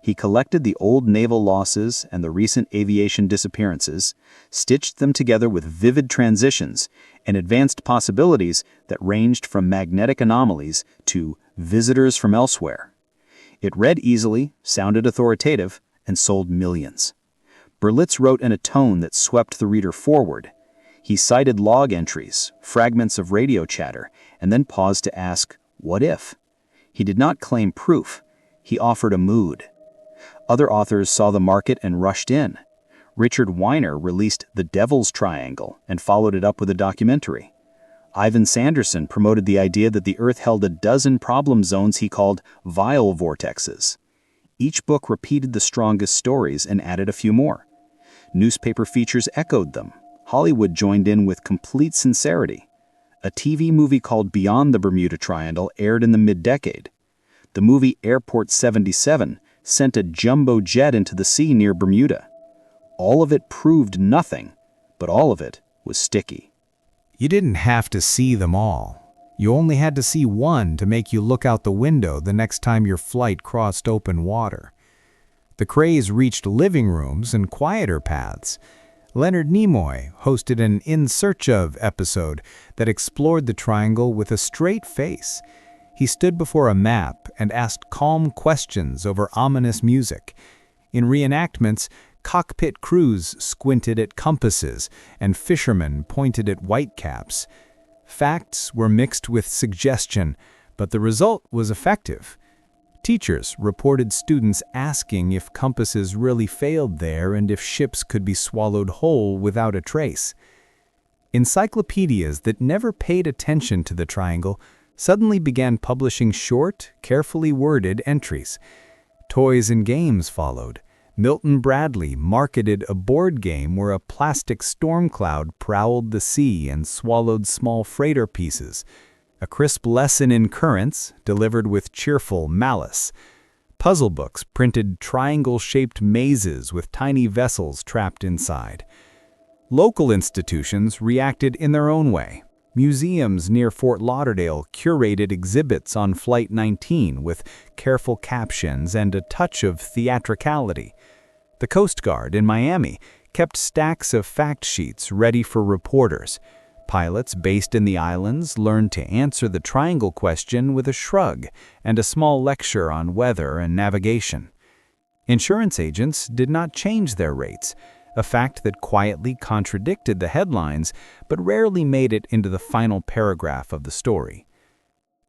He collected the old naval losses and the recent aviation disappearances, stitched them together with vivid transitions, and advanced possibilities that ranged from magnetic anomalies to visitors from elsewhere. It read easily, sounded authoritative, and sold millions. Berlitz wrote in a tone that swept the reader forward. He cited log entries, fragments of radio chatter, and then paused to ask, "What if?" He did not claim proof. He offered a mood. Other authors saw the market and rushed in. Richard Weiner released The Devil's Triangle and followed it up with a documentary. Ivan Sanderson promoted the idea that the Earth held a dozen problem zones he called vile vortexes. Each book repeated the strongest stories and added a few more. Newspaper features echoed them. Hollywood joined in with complete sincerity. A TV movie called Beyond the Bermuda Triangle aired in the mid-decade. The movie Airport 77 sent a jumbo jet into the sea near Bermuda. All of it proved nothing, but all of it was sticky. You didn't have to see them all. You only had to see one to make you look out the window the next time your flight crossed open water. The craze reached living rooms and quieter paths. Leonard Nimoy hosted an In Search Of episode that explored the triangle with a straight face. He stood before a map and asked calm questions over ominous music. In reenactments, cockpit crews squinted at compasses and fishermen pointed at whitecaps. Facts were mixed with suggestion, but the result was effective. Teachers reported students asking if compasses really failed there and if ships could be swallowed whole without a trace. Encyclopedias that never paid attention to the triangle suddenly began publishing short, carefully worded entries. Toys and games followed. Milton Bradley marketed a board game where a plastic storm cloud prowled the sea and swallowed small freighter pieces. A crisp lesson in currents, delivered with cheerful malice. Puzzle books printed triangle-shaped mazes with tiny vessels trapped inside. Local institutions reacted in their own way. Museums near Fort Lauderdale curated exhibits on Flight 19 with careful captions and a touch of theatricality. The Coast Guard in Miami kept stacks of fact sheets ready for reporters. Pilots based in the islands learned to answer the triangle question with a shrug and a small lecture on weather and navigation. Insurance agents did not change their rates, a fact that quietly contradicted the headlines but rarely made it into the final paragraph of the story.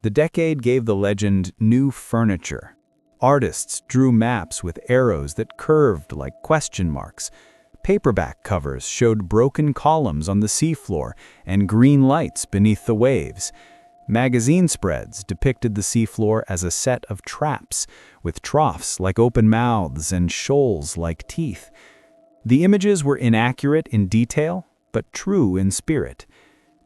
The decade gave the legend new furniture. Artists drew maps with arrows that curved like question marks. Paperback covers showed broken columns on the seafloor and green lights beneath the waves. Magazine spreads depicted the seafloor as a set of traps, with troughs like open mouths and shoals like teeth. The images were inaccurate in detail, but true in spirit.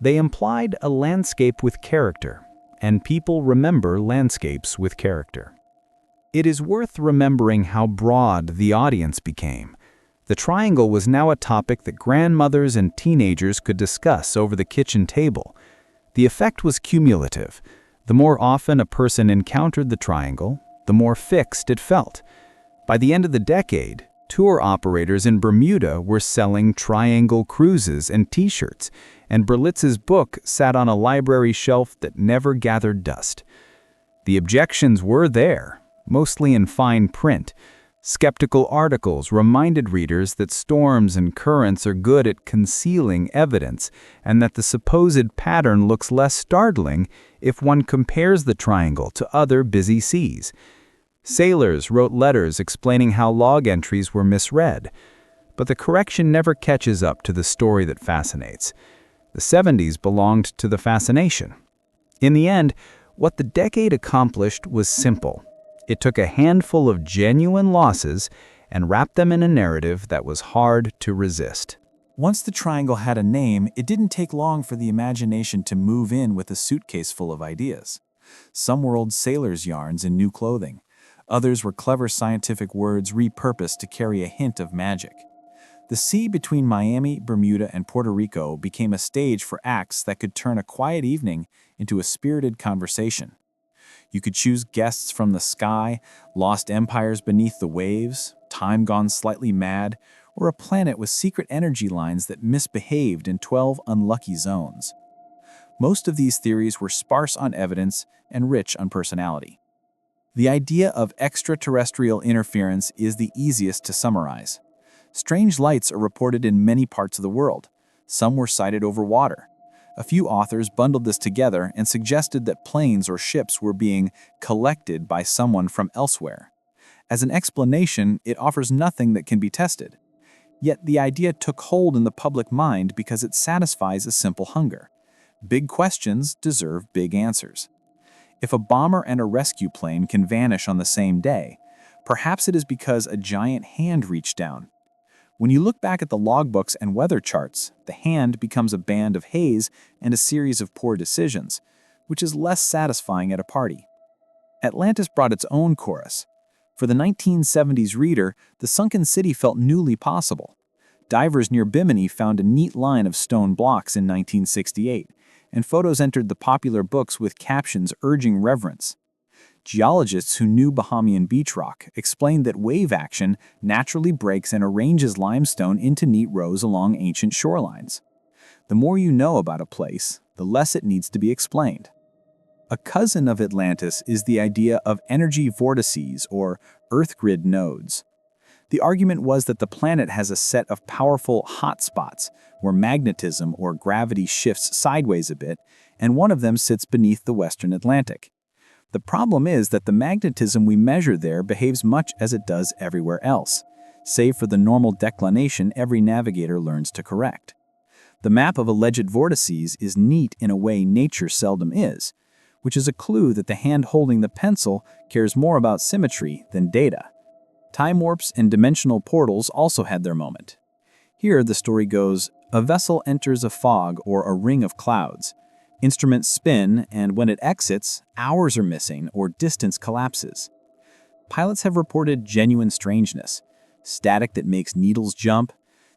They implied a landscape with character, and people remember landscapes with character. It is worth remembering how broad the audience became. The triangle was now a topic that grandmothers and teenagers could discuss over the kitchen table. The effect was cumulative. The more often a person encountered the triangle, the more fixed it felt. By the end of the decade, tour operators in Bermuda were selling triangle cruises and t-shirts, and Berlitz's book sat on a library shelf that never gathered dust. The objections were there, mostly in fine print. Skeptical articles reminded readers that storms and currents are good at concealing evidence and that the supposed pattern looks less startling if one compares the triangle to other busy seas. Sailors wrote letters explaining how log entries were misread, but the correction never catches up to the story that fascinates. The 70s belonged to the fascination. In the end, what the decade accomplished was simple. It took a handful of genuine losses and wrapped them in a narrative that was hard to resist. Once the triangle had a name, it didn't take long for the imagination to move in with a suitcase full of ideas. Some were old sailors' yarns in new clothing. Others were clever scientific words repurposed to carry a hint of magic. The sea between Miami, Bermuda, and Puerto Rico became a stage for acts that could turn a quiet evening into a spirited conversation. You could choose guests from the sky, lost empires beneath the waves, time gone slightly mad, or a planet with secret energy lines that misbehaved in 12 unlucky zones. Most of these theories were sparse on evidence and rich on personality. The idea of extraterrestrial interference is the easiest to summarize. Strange lights are reported in many parts of the world. Some were sighted over water. A few authors bundled this together and suggested that planes or ships were being collected by someone from elsewhere. As an explanation, it offers nothing that can be tested. Yet the idea took hold in the public mind because it satisfies a simple hunger. Big questions deserve big answers. If a bomber and a rescue plane can vanish on the same day, perhaps it is because a giant hand reached down. When you look back at the logbooks and weather charts, the hand becomes a band of haze and a series of poor decisions, which is less satisfying at a party. Atlantis brought its own chorus. For the 1970s reader, the sunken city felt newly possible. Divers near Bimini found a neat line of stone blocks in 1968, and photos entered the popular books with captions urging reverence. Geologists who knew Bahamian beach rock explained that wave action naturally breaks and arranges limestone into neat rows along ancient shorelines. The more you know about a place, the less it needs to be explained. A cousin of Atlantis is the idea of energy vortices or Earth grid nodes. The argument was that the planet has a set of powerful hotspots where magnetism or gravity shifts sideways a bit, and one of them sits beneath the western Atlantic. The problem is that the magnetism we measure there behaves much as it does everywhere else, save for the normal declination every navigator learns to correct. The map of alleged vortices is neat in a way nature seldom is, which is a clue that the hand holding the pencil cares more about symmetry than data. Time warps and dimensional portals also had their moment. Here the story goes, a vessel enters a fog or a ring of clouds. Instruments spin, and when it exits, hours are missing or distance collapses. Pilots have reported genuine strangeness, static that makes needles jump,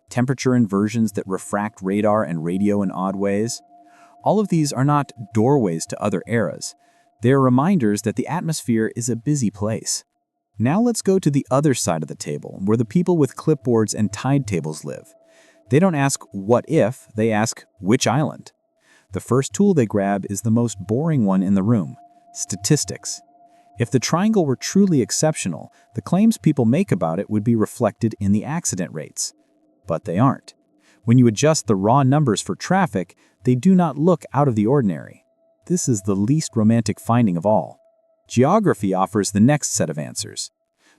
temperature inversions that refract radar and radio in odd ways. All of these are not doorways to other eras. They are reminders that the atmosphere is a busy place. Now let's go to the other side of the table, where the people with clipboards and tide tables live. They don't ask, what if, they ask, which island? The first tool they grab is the most boring one in the room, statistics. If the triangle were truly exceptional, the claims people make about it would be reflected in the accident rates. But they aren't. When you adjust the raw numbers for traffic, they do not look out of the ordinary. This is the least romantic finding of all. Geography offers the next set of answers.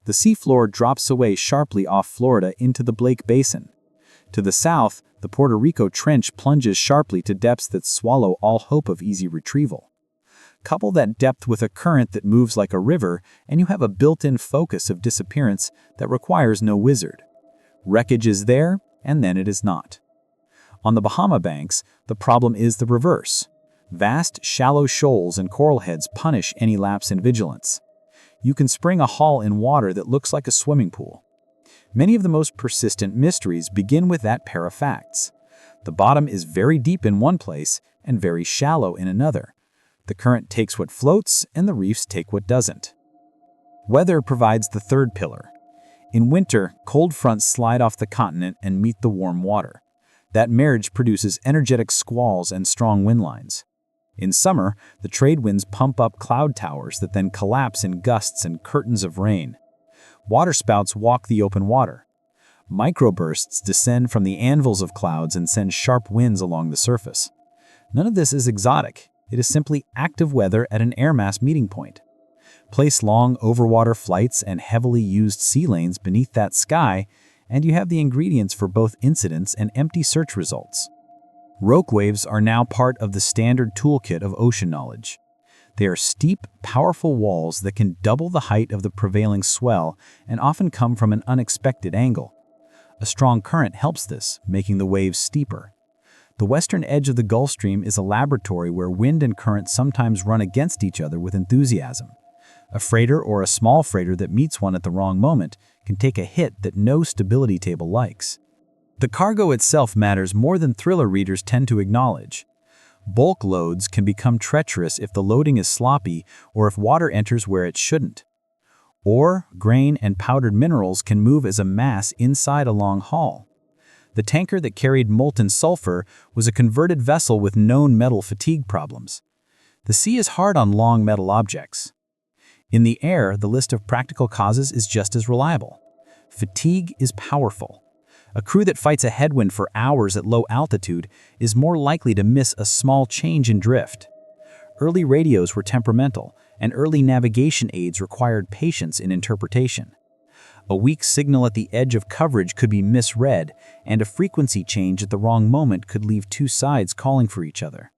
The seafloor drops away sharply off Florida into the Blake Basin. To the south, the Puerto Rico Trench plunges sharply to depths that swallow all hope of easy retrieval. Couple that depth with a current that moves like a river, and you have a built-in focus of disappearance that requires no wizard. Wreckage is there, and then it is not. On the Bahama banks, the problem is the reverse. Vast, shallow shoals and coral heads punish any lapse in vigilance. You can spring a hull in water that looks like a swimming pool. Many of the most persistent mysteries begin with that pair of facts. The bottom is very deep in one place and very shallow in another. The current takes what floats and the reefs take what doesn't. Weather provides the third pillar. In winter, cold fronts slide off the continent and meet the warm water. That marriage produces energetic squalls and strong wind lines. In summer, the trade winds pump up cloud towers that then collapse in gusts and curtains of rain. Waterspouts walk the open water. Microbursts descend from the anvils of clouds and send sharp winds along the surface. None of this is exotic. It is simply active weather at an air mass meeting point. Place long overwater flights and heavily used sea lanes beneath that sky, and you have the ingredients for both incidents and empty search results. Roque waves are now part of the standard toolkit of ocean knowledge. They are steep, powerful walls that can double the height of the prevailing swell and often come from an unexpected angle. A strong current helps this, making the waves steeper. The western edge of the Gulf Stream is a laboratory where wind and current sometimes run against each other with enthusiasm. A freighter or a small freighter that meets one at the wrong moment can take a hit that no stability table likes. The cargo itself matters more than thriller readers tend to acknowledge. Bulk loads can become treacherous if the loading is sloppy or if water enters where it shouldn't. Ore, grain, and powdered minerals can move as a mass inside a long haul. The tanker that carried molten sulfur was a converted vessel with known metal fatigue problems. The sea is hard on long metal objects. In the air, the list of practical causes is just as reliable. Fatigue is powerful. A crew that fights a headwind for hours at low altitude is more likely to miss a small change in drift. Early radios were temperamental, and early navigation aids required patience in interpretation. A weak signal at the edge of coverage could be misread, and a frequency change at the wrong moment could leave two sides calling for each other.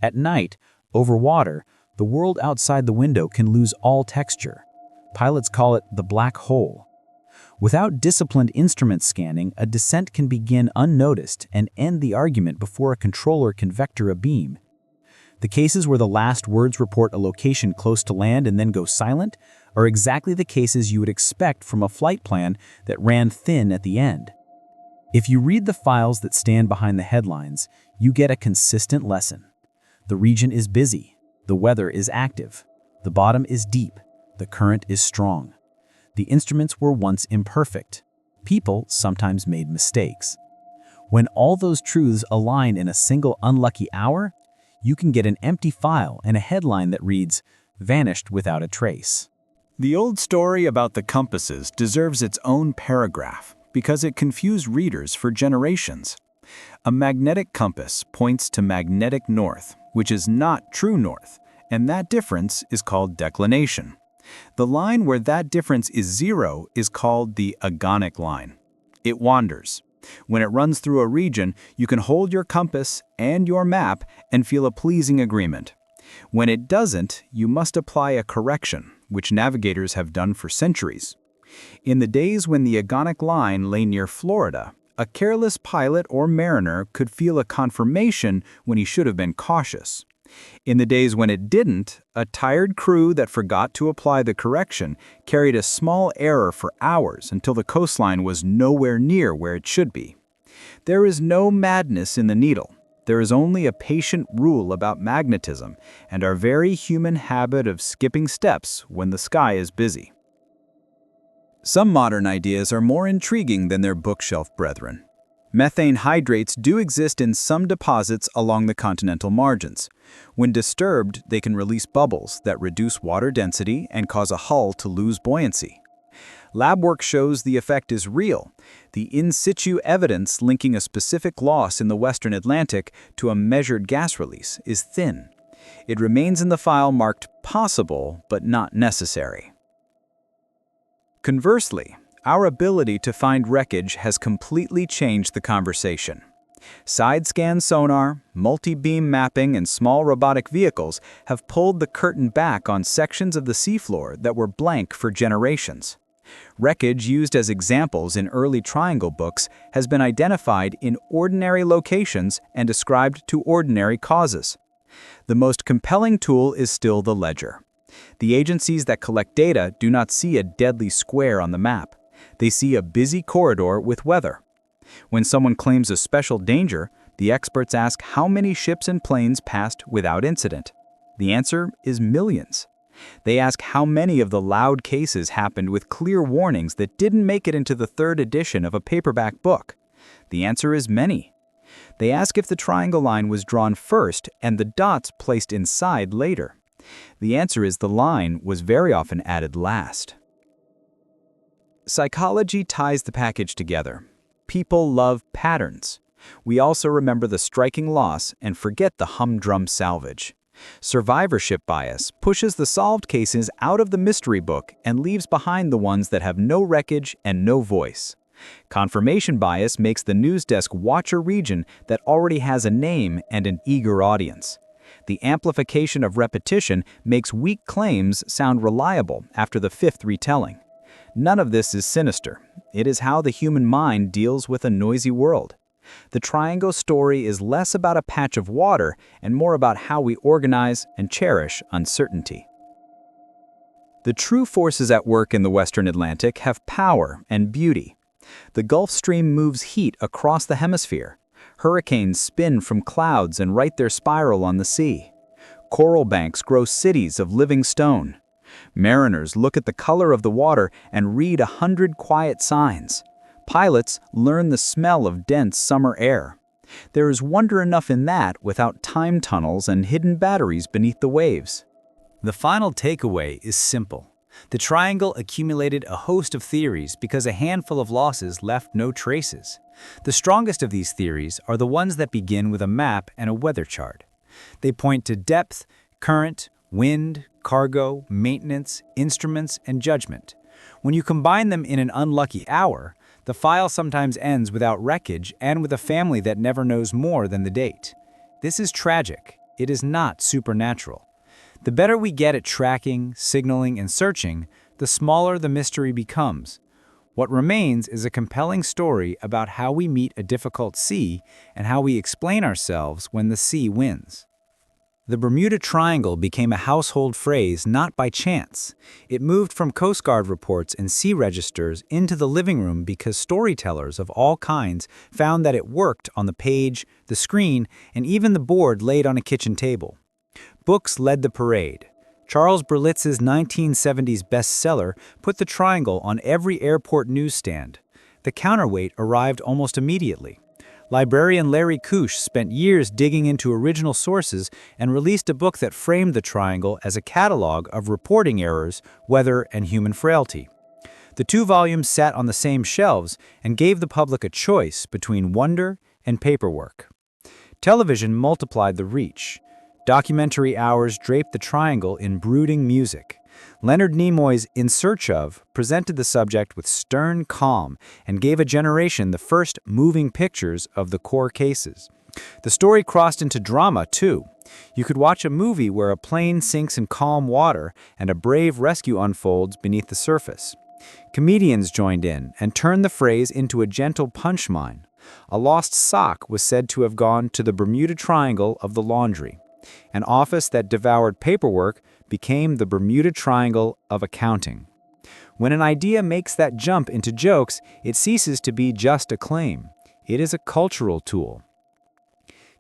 At night, over water, the world outside the window can lose all texture. Pilots call it the black hole. Without disciplined instrument scanning, a descent can begin unnoticed and end the argument before a controller can vector a beam. The cases where the last words report a location close to land and then go silent are exactly the cases you would expect from a flight plan that ran thin at the end. If you read the files that stand behind the headlines, you get a consistent lesson. The region is busy. The weather is active. The bottom is deep. The current is strong. The instruments were once imperfect. People sometimes made mistakes. When all those truths align in a single unlucky hour, you can get an empty file and a headline that reads, "Vanished without a trace." The old story about the compasses deserves its own paragraph because it confused readers for generations. A magnetic compass points to magnetic north, which is not true north, and that difference is called declination. The line where that difference is zero is called the agonic line. It wanders. When it runs through a region, you can hold your compass and your map and feel a pleasing agreement. When it doesn't, you must apply a correction, which navigators have done for centuries. In the days when the agonic line lay near Florida, a careless pilot or mariner could feel a confirmation when he should have been cautious. In the days when it didn't, a tired crew that forgot to apply the correction carried a small error for hours until the coastline was nowhere near where it should be. There is no madness in the needle. There is only a patient rule about magnetism and our very human habit of skipping steps when the sky is busy. Some modern ideas are more intriguing than their bookshelf brethren. Methane hydrates do exist in some deposits along the continental margins. When disturbed, they can release bubbles that reduce water density and cause a hull to lose buoyancy. Lab work shows the effect is real. The in situ evidence linking a specific loss in the Western Atlantic to a measured gas release is thin. It remains in the file marked possible but not necessary. Conversely, our ability to find wreckage has completely changed the conversation. Side-scan sonar, multi-beam mapping, and small robotic vehicles have pulled the curtain back on sections of the seafloor that were blank for generations. Wreckage used as examples in early triangle books has been identified in ordinary locations and ascribed to ordinary causes. The most compelling tool is still the ledger. The agencies that collect data do not see a deadly square on the map. They see a busy corridor with weather. When someone claims a special danger, the experts ask how many ships and planes passed without incident. The answer is millions. They ask how many of the loud cases happened with clear warnings that didn't make it into the third edition of a paperback book. The answer is many. They ask if the triangle line was drawn first and the dots placed inside later. The answer is the line was very often added last. Psychology ties the package together. People love patterns. We also remember the striking loss and forget the humdrum salvage. Survivorship bias pushes the solved cases out of the mystery book and leaves behind the ones that have no wreckage and no voice. Confirmation bias makes the news desk watch a region that already has a name and an eager audience. The amplification of repetition makes weak claims sound reliable after the fifth retelling. None of this is sinister. It is how the human mind deals with a noisy world. The triangle story is less about a patch of water and more about how we organize and cherish uncertainty. The true forces at work in the Western Atlantic have power and beauty. The Gulf Stream moves heat across the hemisphere. Hurricanes spin from clouds and write their spiral on the sea. Coral banks grow cities of living stone. Mariners look at the color of the water and read 100 quiet signs. Pilots learn the smell of dense summer air. There is wonder enough in that without time tunnels and hidden batteries beneath the waves. The final takeaway is simple. The triangle accumulated a host of theories because a handful of losses left no traces. The strongest of these theories are the ones that begin with a map and a weather chart. They point to depth, current, wind, cargo, maintenance, instruments, and judgment. When you combine them in an unlucky hour, the file sometimes ends without wreckage and with a family that never knows more than the date. This is tragic. It is not supernatural. The better we get at tracking, signaling, and searching, the smaller the mystery becomes. What remains is a compelling story about how we meet a difficult sea and how we explain ourselves when the sea wins. The Bermuda Triangle became a household phrase not by chance. It moved from Coast Guard reports and sea registers into the living room because storytellers of all kinds found that it worked on the page, the screen, and even the board laid on a kitchen table. Books led the parade. Charles Berlitz's 1970s bestseller put the triangle on every airport newsstand. The counterweight arrived almost immediately. Librarian Larry Kusch spent years digging into original sources and released a book that framed the triangle as a catalog of reporting errors, weather, and human frailty. The two volumes sat on the same shelves and gave the public a choice between wonder and paperwork. Television multiplied the reach. Documentary hours draped the triangle in brooding music. Leonard Nimoy's In Search Of presented the subject with stern calm and gave a generation the first moving pictures of the core cases. The story crossed into drama, too. You could watch a movie where a plane sinks in calm water and a brave rescue unfolds beneath the surface. Comedians joined in and turned the phrase into a gentle punchline. A lost sock was said to have gone to the Bermuda Triangle of the laundry. An office that devoured paperwork became the Bermuda Triangle of accounting. When an idea makes that jump into jokes, it ceases to be just a claim. It is a cultural tool.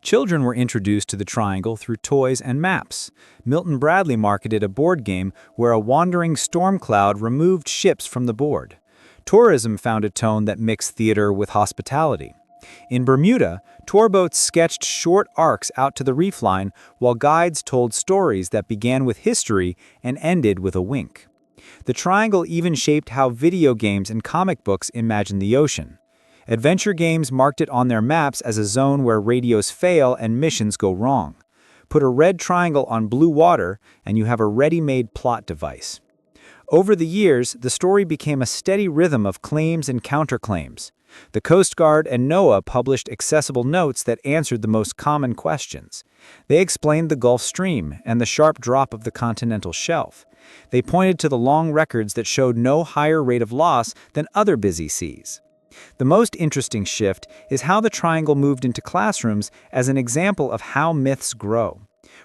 Children were introduced to the triangle through toys and maps. Milton Bradley marketed a board game where a wandering storm cloud removed ships from the board. Tourism found a tone that mixed theater with hospitality. In Bermuda, tour boats sketched short arcs out to the reef line, while guides told stories that began with history and ended with a wink. The triangle even shaped how video games and comic books imagined the ocean. Adventure games marked it on their maps as a zone where radios fail and missions go wrong. Put a red triangle on blue water, and you have a ready-made plot device. Over the years, the story became a steady rhythm of claims and counterclaims. The Coast Guard and NOAA published accessible notes that answered the most common questions. They explained the Gulf Stream and the sharp drop of the continental shelf. They pointed to the long records that showed no higher rate of loss than other busy seas. The most interesting shift is how the triangle moved into classrooms as an example of how myths grow.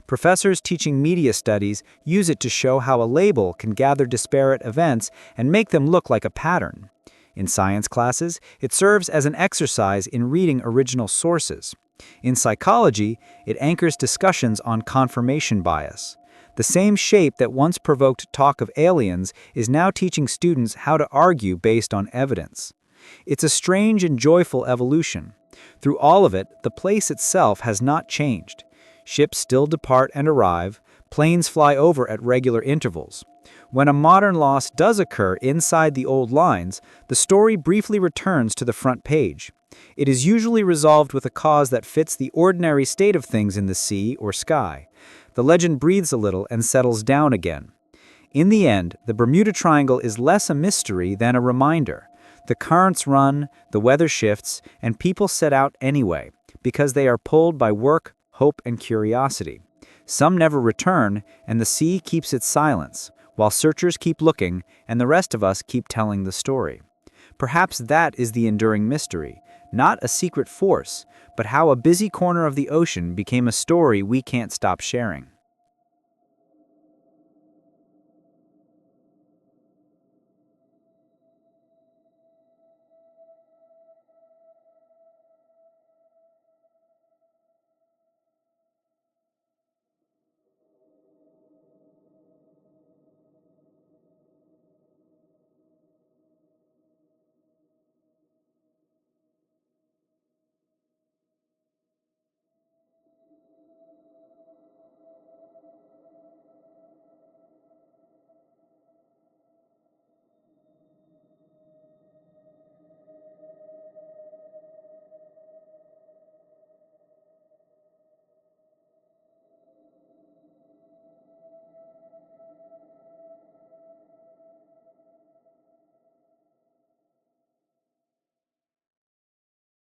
Professors teaching media studies use it to show how a label can gather disparate events and make them look like a pattern. In science classes, it serves as an exercise in reading original sources. In psychology, it anchors discussions on confirmation bias. The same shape that once provoked talk of aliens is now teaching students how to argue based on evidence. It's a strange and joyful evolution. Through all of it, the place itself has not changed. Ships still depart and arrive, planes fly over at regular intervals. When a modern loss does occur inside the old lines, the story briefly returns to the front page. It is usually resolved with a cause that fits the ordinary state of things in the sea or sky. The legend breathes a little and settles down again. In the end, the Bermuda Triangle is less a mystery than a reminder. The currents run, the weather shifts, and people set out anyway, because they are pulled by work, hope, and curiosity. Some never return, and the sea keeps its silence, while searchers keep looking and the rest of us keep telling the story. Perhaps that is the enduring mystery, not a secret force, but how a busy corner of the ocean became a story we can't stop sharing.